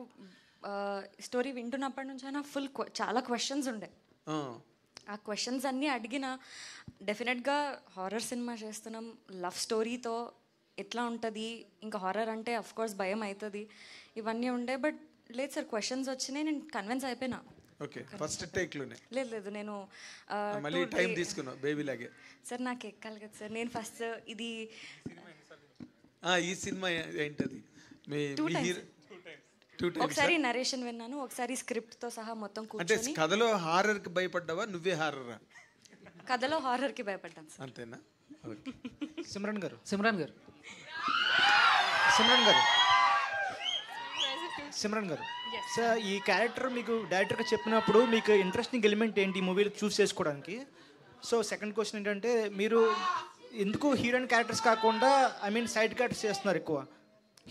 S6: స్టోరీ వింటున్నప్పటి నుంచి అయినా చాలా క్వశ్చన్స్ ఉండే. ఆ క్వశ్చన్స్ అన్నీ అడిగిన డెఫినెట్గా హారర్ సినిమా చేస్తున్నాం, లవ్ స్టోరీతో ఎట్లా ఉంటుంది, ఇంకా హారర్ అంటే అఫ్ కోర్స్ భయం అవుతుంది, ఇవన్నీ ఉండే. బట్ లేదు సార్, క్వశ్చన్స్ వచ్చినాయి, నేను కన్విన్స్ అయిపోయినా.
S9: ఓకే, ఫస్ట్ టేక్లోనే
S6: లేదు నేను
S9: మళ్ళీ టైం తీసుకున్నావు బేబీ లాగే.
S6: సార్ నాకు ఎక్కాలి కదా సార్, నేను ఫస్ట్ ఇది
S9: ఈ సినిమా ఏంటది?
S6: ఒకసారి నరేషన్ విన్నాను, ఒకసారి స్క్రిప్ట్తో సహా మొత్తం
S9: అంటే
S6: కూర్చొని.
S9: కథలో హారర్కి భయపడ్డావా, నువ్వే హారరా?
S6: కథలో హారర్కి భయపడ్డాను సార్.
S9: అంతేనా?
S17: సిమ్రన్ గారు సార్, ఈ క్యారెక్టర్ మీకు డైరెక్టర్గా చెప్పినప్పుడు మీకు ఇంట్రెస్టింగ్ ఎలిమెంట్ ఏంటి ఈ మూవీలో చూస్ చేసుకోవడానికి? సో సెకండ్ క్వశ్చన్ ఏంటంటే, మీరు ఎందుకు హీరోయిన్ క్యారెక్టర్స్ కాకుండా సైడ్ క్యారెక్టర్స్ చేస్తున్నారు ఎక్కువ,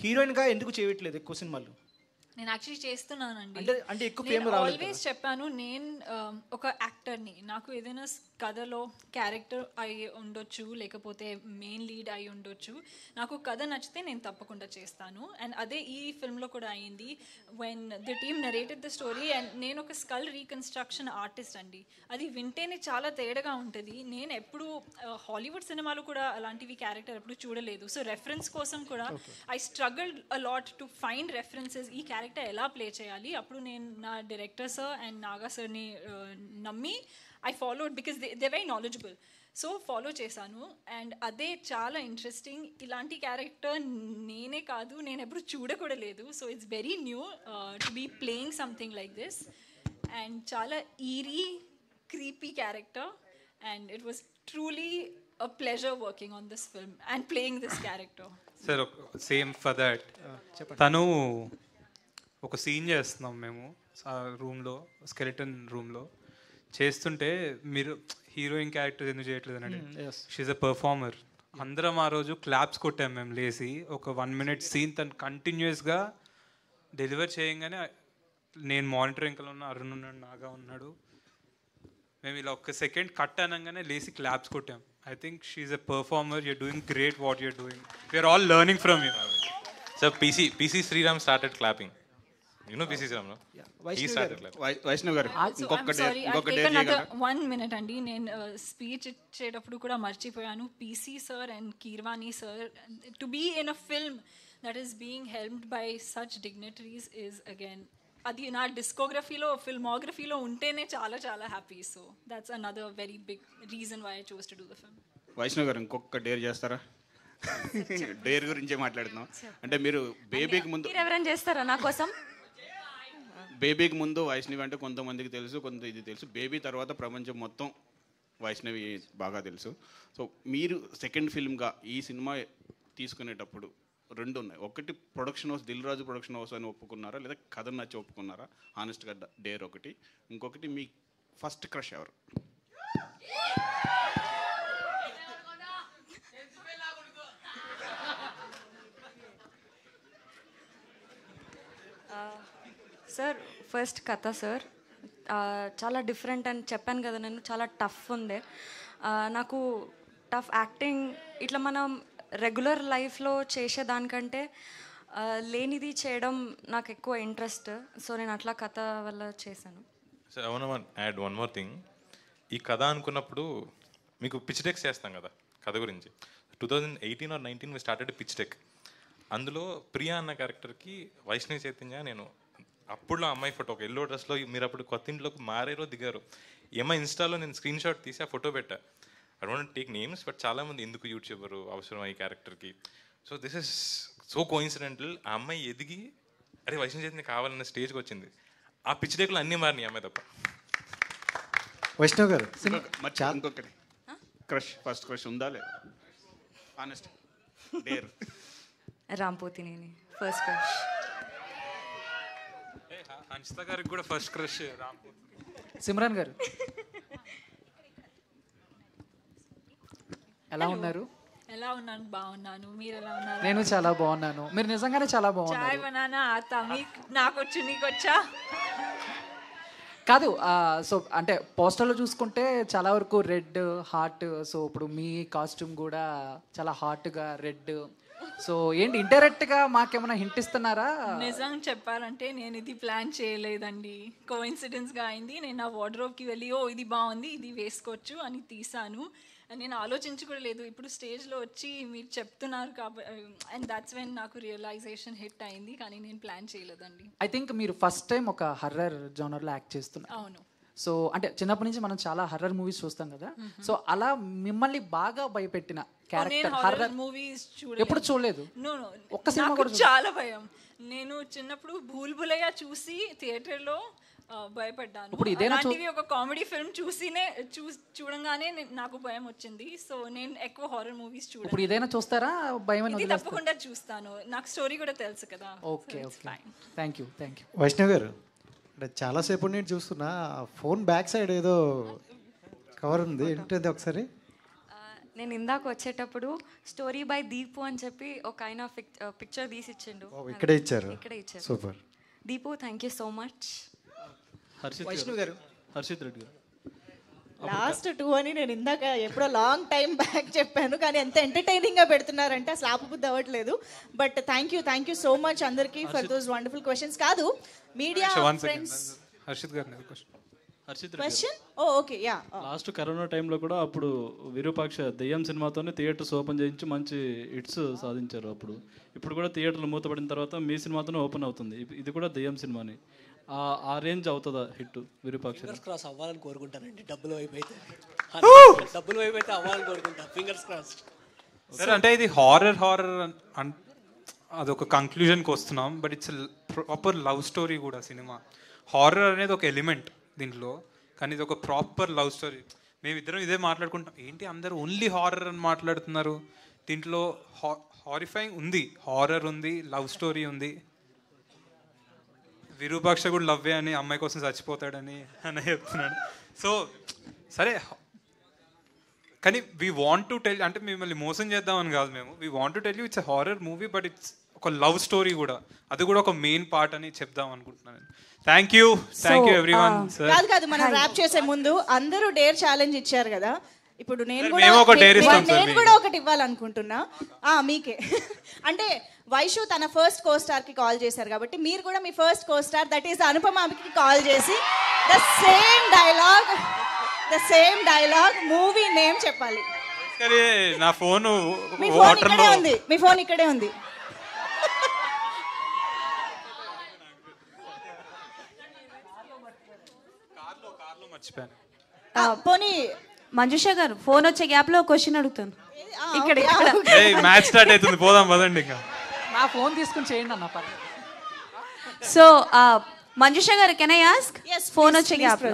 S17: హీరోయిన్గా ఎందుకు చేయట్లేదు ఎక్కువ సినిమాలు?
S5: నేను యాక్చువల్లీ చేస్తున్నానండి.
S17: అంటే ఎక్కువ ఫేమ్ రావాలి.
S5: ఆల్వేస్ చెప్పాను, నేను ఒక యాక్టర్ని, నాకు ఏదైనా కథలో క్యారెక్టర్ అయి ఉండొచ్చు, లేకపోతే మెయిన్ లీడ్ అయి ఉండొచ్చు, నాకు కథ నచ్చితే నేను తప్పకుండా చేస్తాను. అండ్ అదే ఈ ఫిల్మ్లో కూడా అయింది. When the team narrated the story, and నేను ఒక స్కల్ రీకన్స్ట్రక్షన్ ఆర్టిస్ట్ అండి, అది వింటేనే చాలా తేడాగా ఉంటుంది. నేను ఎప్పుడు హాలీవుడ్ సినిమాలో కూడా అలాంటివి క్యారెక్టర్ ఎప్పుడు చూడలేదు. సో రెఫరెన్స్ కోసం కూడా I struggled a lot to find references, ఈ క్యారెక్టర్ ఎలా ప్లే చేయాలి. అప్పుడు నేను నా డైరెక్టర్ సార్ అండ్ నాగా సార్ని నమ్మి I followed, because they very knowledgeable. So follow చేశాను. అండ్ అదే చాలా ఇంట్రెస్టింగ్. ఇలాంటి క్యారెక్టర్ నేనే కాదు, నేను ఎప్పుడు చూడకూడా లేదు. So it's very new to be playing something like this. And చాలా eerie creepy character, and it was truly a pleasure working on this film and playing this character.
S7: Sir same for that. తను ఒక scene చేస్తున్నాం మేము రూమ్లో, skeleton రూమ్లో చేస్తుంటే, మీరు heroine character ఎందుకు చేయట్లేదు అని, షీఈ్ అ పర్ఫార్మర్. అందరం ఆ రోజు క్లాప్స్ కొట్టాం మేము లేసి. ఒక 1 minute సీన్ తను కంటిన్యూస్గా డెలివర్ చేయగానే, నేను మానిటరింగ్ ఉన్న అరుణ్ ఉన్నాడు, నాగా ఉన్నాడు, మేము ఇలా ఒక్క సెకండ్ కట్ అనగానే లేసి క్లాప్స్ కొట్టాం. I think she's a performer. You're doing great what you're doing. We're all learning from you.
S2: So PC Sriram started clapping. You know PC Sriram, no? He started clapping.
S14: Vaishnav garu ఇంకొక
S5: take another 1 minute అండి. నేను speech ఇచ్చేటప్పుడు కూడా మర్చిపోయాను. PC sir and Kirwani sir, to be in a film that is being helmed by such dignitaries is again, అది నా డిస్కోగ్రఫీలో, ఫిల్మోగ్రఫీలో ఉంటేనే చాలా చాలా happy. So that's another very big reason why I choose to do the film.
S14: Vaishnav garu ఇంకొక dare చేస్తారా? Dare గురించే మాట్లాడుతున్నాం. అంటే మీరు బేబీకి ముందు
S6: ఎవరైనా చేస్తారా నా కోసం?
S14: బేబీకి ముందు వైష్ణవి అంటే కొంతమందికి తెలుసు, కొంత ఇది తెలుసు. బేబీ తర్వాత ప్రపంచం మొత్తం వైష్ణవి బాగా తెలుసు. సో మీరు సెకండ్ ఫిల్మ్గా ఈ సినిమా తీసుకునేటప్పుడు 2 ఉన్నాయి. ఒకటి production house, Dil Raju production house అని ఒప్పుకున్నారా, లేదా కథ నచ్చి ఒప్పుకున్నారా? హానెస్ట్గా డేర్ ఒకటి. ఇంకొకటి మీ ఫస్ట్ క్రష్ ఎవరు?
S6: సార్ ఫస్ట్ కథ సార్ చాలా డిఫరెంట్ అని చెప్పాను కదా, నేను చాలా టఫ్ ఉండే. నాకు టఫ్ యాక్టింగ్ ఇట్లా మనం రెగ్యులర్ లైఫ్లో చేసేదానికంటే లేనిది చేయడం నాకు ఎక్కువ ఇంట్రెస్ట్. సో నేను అట్లా కథ వల్ల చేశాను.
S2: So I want add one more thing. ఈ కథ అనుకున్నప్పుడు మీకు పిచ్ డెక్స్ చేస్తాం కదా కథ గురించి. 2018 or 19 we started pitch deck. అందులో ప్రియా అన్న క్యారెక్టర్కి వైష్ణవి చైతన్య, నేను అప్పుడులో అమ్మాయి ఫోటో ఒక ఎల్లో డ్రెస్లో, మీరు అప్పుడు కొత్త ఇంట్లోకి మారేరో దిగారు. ఏమో ఇన్స్టాలో నేను స్క్రీన్ షాట్ తీసి ఆ ఫోటో పెట్టా. I don't take names, but చాలామంది ఎందుకు యూట్యూబర్ అవసరం ఈ క్యారెక్టర్కి. So this is so coincidental. ఆ అమ్మాయి ఎదిగి అరే వైష్ణవి చైతన్య కావాలన్న స్టేజ్కి వచ్చింది. ఆ పిచ్ డెక్లో అన్నీ మారినాయి అమ్మాయి తప్ప.
S3: వైష్ణవ్ గారు
S14: ఇంకొకటి క్రష్, ఫస్ట్ క్రష్ ఉందా లేదా? Honest dare.
S6: Ram Pothineni first crush.
S7: Hanshitha గారికి కూడా ఫస్ట్ క్రష్ రాంపోతి.
S18: సిమ్రాన్ గారు ఎలా ఉన్నారు?
S5: ఎలా ఉన్నాను? బాగున్నాను. మీరు ఎలా ఉన్నారు?
S18: నేను చాలా బాగున్నాను. మీరు నిజంగానే చాలా
S5: చాయ్
S18: బాగున్నారు.
S5: బనానా ఆతా మీకు, నాకొచ్చు నీకొచ్చా?
S18: కాదు, సో అంటే పోస్టర్లో చూసుకుంటే చాలా వరకు రెడ్ హార్ట్. సో ఇప్పుడు మీ కాస్ట్యూమ్ కూడా చాలా హాట్గా రెడ్ సో ఏంటి ఇండైరెక్ట్గా మాకేమైనా హింట్ ఇస్తున్నారా?
S5: నిజం చెప్పాలంటే నేను ఇది ప్లాన్ చేయలేదండి, కోఇన్సిడెన్స్గా అయింది. నేను నా వార్డ్రోబ్కి వెళ్ళి ఓ ఇది బాగుంది ఇది వేసుకోవచ్చు అని తీసాను. నేను ఆలోచించి కూడా లేదు. ఇప్పుడు స్టేజ్లో వచ్చి మీరు చెప్తున్నారు కాబట్టి, అండ్ దాట్స్ వెన్ నాకు రియలైజేషన్ హిట్ అయింది. కానీ నేను ప్లాన్ చేయలేదండి.
S18: ఐ థింక్ మీరు ఫస్ట్ టైం ఒక హర్రర్ జోనర్లో యాక్ట్ చేస్తున్నారు.
S5: అవును.
S18: సో అంటే చిన్నప్పటి నుంచి మనం చాలా హర్రర్ మూవీస్ చూస్తాం కదా, సో అలా మిమ్మల్ని బాగా భయపెట్టిన క్యారెక్టర్ హర్రర్
S5: మూవీస్
S18: ఎప్పుడు చూడలేదు? ఒక్క సినిమా
S5: నాకు
S18: కూడా
S5: చాలా భయం. నేను చిన్నప్పుడు భూల్ భులయ్యా చూసి థియేటర్లో భయపడ్డాను.
S18: ఇప్పుడు ఇదేనా
S5: అలాంటివి ఒక కామెడీ ఫిల్మ్ చూడంగానే నాకు భయం వచ్చింది. సో నేను ఎక్కువ హారర్ మూవీస్ చూడాను.
S18: ఇప్పుడు ఇదేనా చూస్తారా? భయం
S5: ఇది తప్పకుండా చూస్తాను. నాకు స్టోరీ కూడా తెలుసు కదా.
S18: Okay okay, thank you.
S19: Vaishnav garu, అంటే చాలాసేపు నేను చూస్తున్నా ఫోన్ బ్యాక్ సైడ్ ఏదో కవర్ ఉంది, ఏంటది ఒకసారి?
S6: నేను ఇందాక వచ్చేటప్పుడు స్టోరీ బై దీపు అని చెప్పి ఒక ఆయన పిక్చర్ తీసి ఇచ్చిండు.
S19: ఇక్కడే ఇచ్చారు. Super.
S6: Deepu, thank you so much.
S16: Vaishnav garu, Harshith Reddy గారు,
S1: లాస్ట్ 2 అని నేను ఇందాక ఎప్పుడో లాంగ్ టైం బ్యాక్ చెప్పాను, కానీ ఎంత ఎంటర్టైనింగ్గా పెడుతున్నారంటే అసలు ఆపబుద్ధి అవ్వట్లేదు. But thank you so much అందరికీ ఫర్ దోస్ వండర్ఫుల్ క్వశ్చన్స్. కాదు మీడియా ఫ్రెండ్స్,
S7: హర్షిత్ గారు
S1: question okay yeah.
S16: Last corona టైంలో కూడా అప్పుడు విరూపాక్ష దెయ్యం సినిమాతోనే థియేటర్స్ ఓపెన్ చేయించి మంచి హిట్స్ సాధించారు. అప్పుడు ఇప్పుడు కూడా థియేటర్లు మూతపడిన తర్వాత మీ సినిమాతోనే ఓపెన్ అవుతుంది. ఇది కూడా దెయ్యం సినిమాని. ఆ రేంజ్ అవుతుందా హిట్ విరూపాక్ష?
S13: ఫింగర్స్ క్రాస్ అవ్వాలని కోరుకుంటానండి. డబ్బులు అయిపోతే అవ్వాలని కోరుకుంటా. Fingers cross.
S7: సరే, అంటే ఇది హారర్ అదొక కంక్లూజన్కి వస్తున్నాం, but it's proper love story కూడా సినిమా. హారర్ అనేది ఒక ఎలిమెంట్ దీంట్లో, కానీ ఇది ఒక ప్రాపర్ లవ్ స్టోరీ. మేమిద్దరం ఇదే మాట్లాడుకుంటాం, ఏంటి అందరూ ఓన్లీ హారర్ అని మాట్లాడుతున్నారు. దీంట్లో హారిఫైయింగ్ ఉంది, హారర్ ఉంది, లవ్ స్టోరీ ఉంది. విరూపాక్ష కూడా లవ్వే అని అమ్మాయి కోసం చచ్చిపోతాడని అని చెప్తున్నాడు. సో సరే, కానీ వీ వాంట్ టు టెల్, అంటే మిమ్మల్ని మోసం చేద్దామని కాదు మేము. We want to tell you it's a horror movie, but it's ఒక లవ్ స్టోరీ కూడా, అది కూడా ఒక మెయిన్ పార్ట్ అని చెప్దాం అనుకుంటున్నాను. Thank you everyone.
S1: కాదు మనం ర్యాప్ చేసే ముందు అందరూ డేర్ ఛాలెంజ్ ఇచ్చారు కదా, ఇప్పుడు నేను కూడా ఒకటి ఇవ్వాలనుకుంటున్నా మీకే. అంటే వైషు తన ఫస్ట్ కో స్టార్ కి కాల్ చేశారు కాబట్టి మీరు కూడా మీ first co-star that is అనుపమకి కాల్ చేసి the same dialogue movie name చెప్పాలి.
S7: నా ఫోన్
S1: మీ ఫోన్ ఇక్కడే ఉంది. పోనీ
S20: మంజుష గారు, ఫోన్ వచ్చే గ్యాప్ లో క్వశ్చన్ అడుగుతాను. ఇక్కడ
S7: మ్యాచ్ స్టార్ట్ అవుతుంది, పోదాం పదండి. ఇంకా
S18: నా ఫోన్ తీసుకుని చేయండి అన్న.
S20: సో మంజుష గారు, కెన్ ఐ ఆస్క్? ఫోన్ వచ్చే గ్యాప్ లో.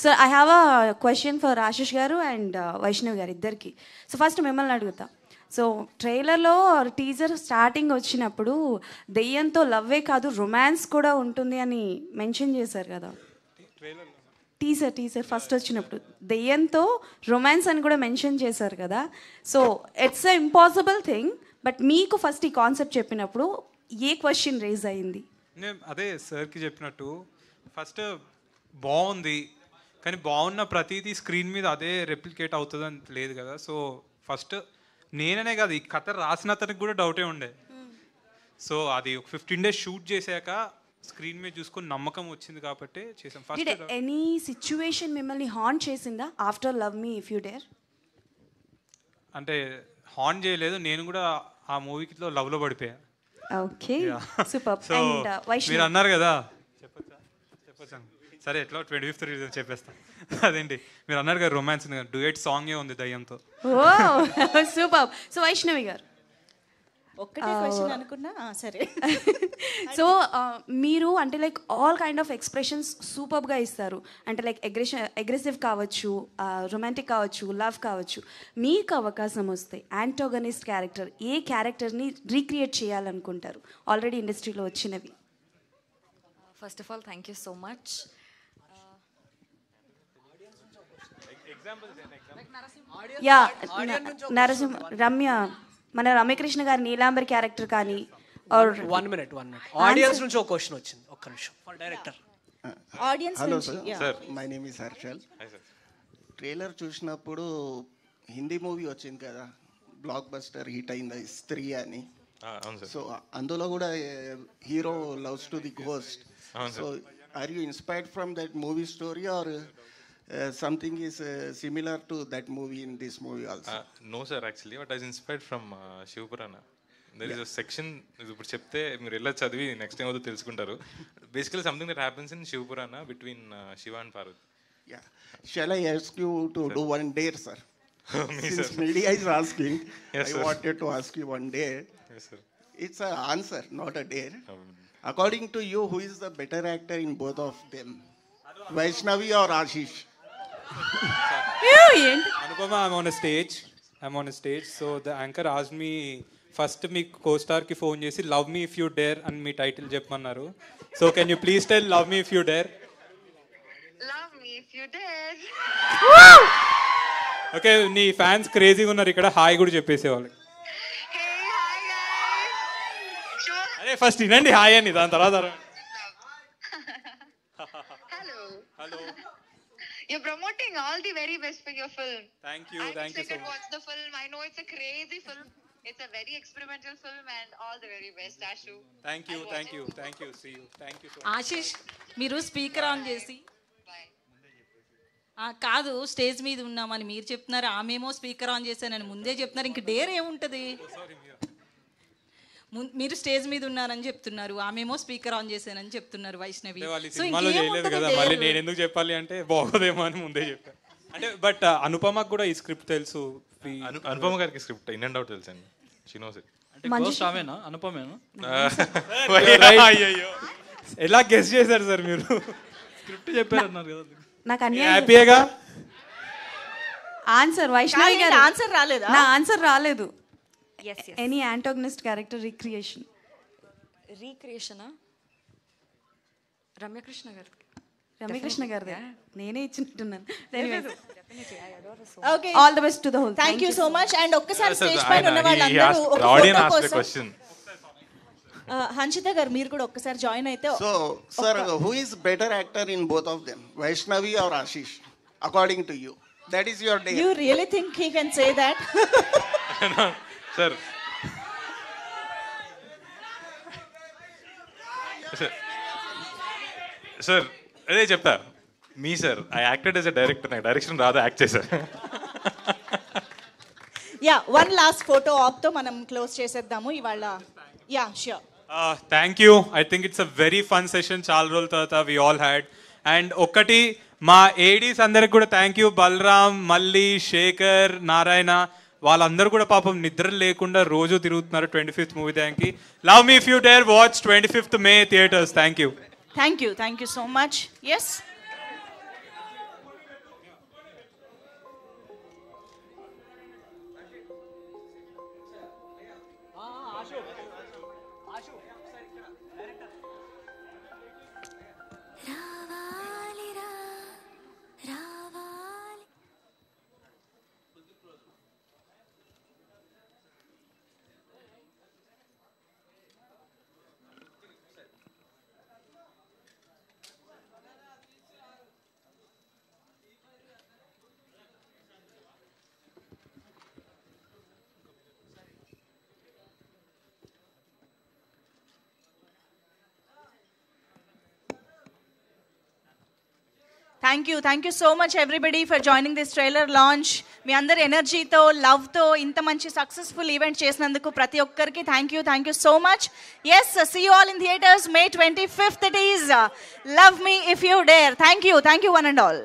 S20: So I have a question for Ashish గారు అండ్ వైష్ణవ్ గారు ఇద్దరికి. సో ఫస్ట్ మిమ్మల్ని అడుగుతా. సో ట్రైలర్లో టీజర్ స్టార్టింగ్ వచ్చినప్పుడు దెయ్యంతో లవ్వే కాదు రొమాన్స్ కూడా ఉంటుంది అని మెన్షన్ చేశారు కదా. టీజర్ ఫస్ట్ వచ్చినప్పుడు దెయ్యంతో రొమాన్స్ అని కూడా మెన్షన్ చేశారు కదా. So it's a impossible thing, but మీకు ఫస్ట్ ఈ కాన్సెప్ట్ చెప్పినప్పుడు ఏ క్వశ్చన్ రేజ్ అయింది?
S7: నేను అదే సార్కి చెప్పినట్టు, ఫస్ట్ బాగుంది, కానీ బాగున్న ప్రతిదీ స్క్రీన్ మీద అదే రెప్లికేట్ అవుతుందని లేదు కదా. సో ఫస్ట్ నేననే కాదు, ఈ కథ రాసిన అతనికి కూడా డౌటే ఉండే. సో అది ఒక 15 days షూట్ చేశాక స్క్రీన్ మీద చూసుకొని నమ్మకం వచ్చింది కాబట్టి చేసాం. ఫస్ట్
S20: ఎనీ సిచ్యువేషన్ మిమ్మల్ని హాంట్ చేసిందా after love me if you dare?
S7: అంటే హాంట్ చేయలేదు, నేను కూడా ఆ మూవీలో లవ్ లో పడిపోయా.
S20: Okay, super.
S7: సో మీరు అన్నారు కదా, చెప్పొచ్చా? సరే, ఎట్లా 25th రిలీజ్ చెప్పేస్తా. అదేంటి మీరు అన్నారు కదా రొమాన్స్ ఉంది కదా, డ్యూయట్ సాంగే ఉంది దయ్యంతో.
S20: సూపర్. సో వైష్ణవి గారు,
S1: ఒక్కటే క్వశ్చన్ అనుకున్నా సరే.
S20: సో మీరు అంటే like all kind of expressions సూపర్గా ఇస్తారు. అంటే లైక్ అగ్రెసివ్ కావచ్చు, రొమాంటిక్ కావచ్చు, లవ్ కావచ్చు. మీకు అవకాశం వస్తే యాంటోగనిస్ట్ క్యారెక్టర్ ఏ క్యారెక్టర్ని రీక్రియేట్ చేయాలనుకుంటారు ఆల్రెడీ ఇండస్ట్రీలో వచ్చినవి?
S6: First of all thank you so much.
S20: Yeah, Ramya, మన రమ్యకృష్ణ గారి నీలాంబర్ క్యారెక్టర్ కానీ.
S13: వన్ మినిట్ ఆడియన్స్ నుంచి ఒక క్వశ్చన్ వచ్చింది, ఒక్క నిమిషం. For director.
S1: Hello
S21: sir, my name is Harshal. Trailer చూసినప్పుడు హిందీ మూవీ వచ్చింది కదా, బ్లాక్ బస్టర్ హిట్ అయింది స్త్రీ అని.
S2: అవును సార్.
S21: సో అందులో కూడా hero loves to the ghost.
S2: అవును
S21: so
S2: sir.
S21: Are you inspired from that movie story or something is similar to that movie in this movie also?
S2: No sir, actually but I inspired from Shiva Purana. There is a section, ఇప్పుడు చెప్తే మీరు వెళ్ళి చదివి next time అవుతుందో తెలుసుకుంటారు. Basically something that happens in Shiva Purana between Shiva and Parvati.
S21: Yeah. Shall I ask you to do one dare, sir?
S2: Me,
S21: Since
S2: sir.
S21: media is asking,
S2: Yes,
S21: I
S2: sir.
S21: wanted to ask you one dare.
S2: Yes, sir.
S21: It's an answer, not a dare. According to you, who is the better actor in both of them? Vaishnavi or Ashish?
S7: Anupama, I'm on a stage. So the anchor asked me, first me co-star కి phone చేసి love me if you dare అని మీ title చెప్పమన్నారు. So can you please tell love me if you dare?
S8: Love me if you dare.
S7: Okay, నీ fans క్రేజీగా ఉన్నారు ఇక్కడ, hi కూడా చెప్పేసేవాళ్ళు. అరే ఫస్ట్ వినండి హాయ్ అని, దాని తర్వాత
S8: Hello. You're promoting all the very best for your film.
S7: Thank you
S8: I'm
S7: so
S8: excited to
S7: much.
S8: watch the film. I know it's a crazy film. It's a very experimental film and all the very best, Ashu.
S7: Thank you. See you. Thank you so much.
S12: Ashish మీరు speaker on చేసి కాదు stage మీద ఉన్నామని మీరు చెప్తున్నారు, ఆమెమో speaker on చేశానని ముందే చెప్తున్నారు, ఇంక డేర్ ఏముంటుంది? మీరు స్టేజ్ మీద ఉన్నారని చెప్తున్నారు, ఆమెమో స్పీకర్ ఆన్ చేశానని చెప్తున్నారు వైష్ణవి. సో
S7: సినిమాలో చేయలేదు కదా, మళ్ళీ నేను ఎందుకు చెప్పాలి అంటే బాగోదేమో అని ముందే చెప్పాను. అంటే బట్ అనుపమకు కూడా ఈ స్క్రిప్ట్ తెలుసు.
S2: అనుపమ గారికి స్క్రిప్ట్ ఇన్ అండ్ అవుట్ తెలుసు అండి. She knows it.
S16: అంటే గోస్ట్ ఆమెనా అనుపమేనా?
S7: అయ్యో ఎలా గెస్ చేశారు సార్ మీరు?
S16: స్క్రిప్ట్ చెప్పారన్నారు కదా.
S20: నాకు
S7: హ్యాపీగా
S20: ఆన్సర్ వైష్ణవి గారు
S1: ఆన్సర్ రాలేదా?
S20: నా ఆన్సర్ రాలేదు. ఎనీ యాంటాగనిస్ట్ క్యారెక్టర్ రీక్రియేషనా? రమ్యకృష్ణ గారిది నేనే ఇచ్చినట్టున్నాను.
S1: Okay.
S20: All the best to the whole.
S1: Thank you so much. And ఒక్కసారి
S2: Sir,
S1: స్టేజ్ పైన ఉన్న వాళ్ళందరూ ఒక
S2: audience
S1: ఫోటో
S2: asked a
S1: కోసం
S2: question.
S1: హన్షిత గారు మీరు కూడా ఒక్కసారి జాయిన్ అయితే.
S21: So, sir, who is better actor in both of them? Vaishnavi or Ashish? According to you. That is your dare.
S1: You really think he can say that?
S2: Sir. Sir అదే చెప్తా. మీ sir I acted as a director, నాకు direction రాదు, act చేశారు.
S1: Yeah, one last photo op తో మనం close చేసేద్దాము ఇవాళ. Yeah sure.
S7: Thank you. I think it's a very fun session, చాలా రోజుల తర్వాత వి ఆల్ హ్యాడ్. అండ్ ఒకటి మా ఏడీస్ అందరికి కూడా థ్యాంక్ యూ. బలరాం, మల్లి, శేఖర్, నారాయణ వాళ్ళందరూ కూడా పాపం నిద్ర లేకుండా రోజు తిరుగుతున్నారు 25th movie. Thank you. Love me if you dare watch 25th May theatres. Thank you.
S1: Thank you so much. Yes thank you so much everybody for joining this trailer launch. మీ అందరి ఎనర్జీతో, లవ్తో ఇంత మంచి సక్సెస్ఫుల్ ఈవెంట్ చేసినందుకు ప్రతి ఒక్కరికి thank you so much. Yes, see you all in theatres May 25th. It is Love Me If You Dare. Thank you one and all.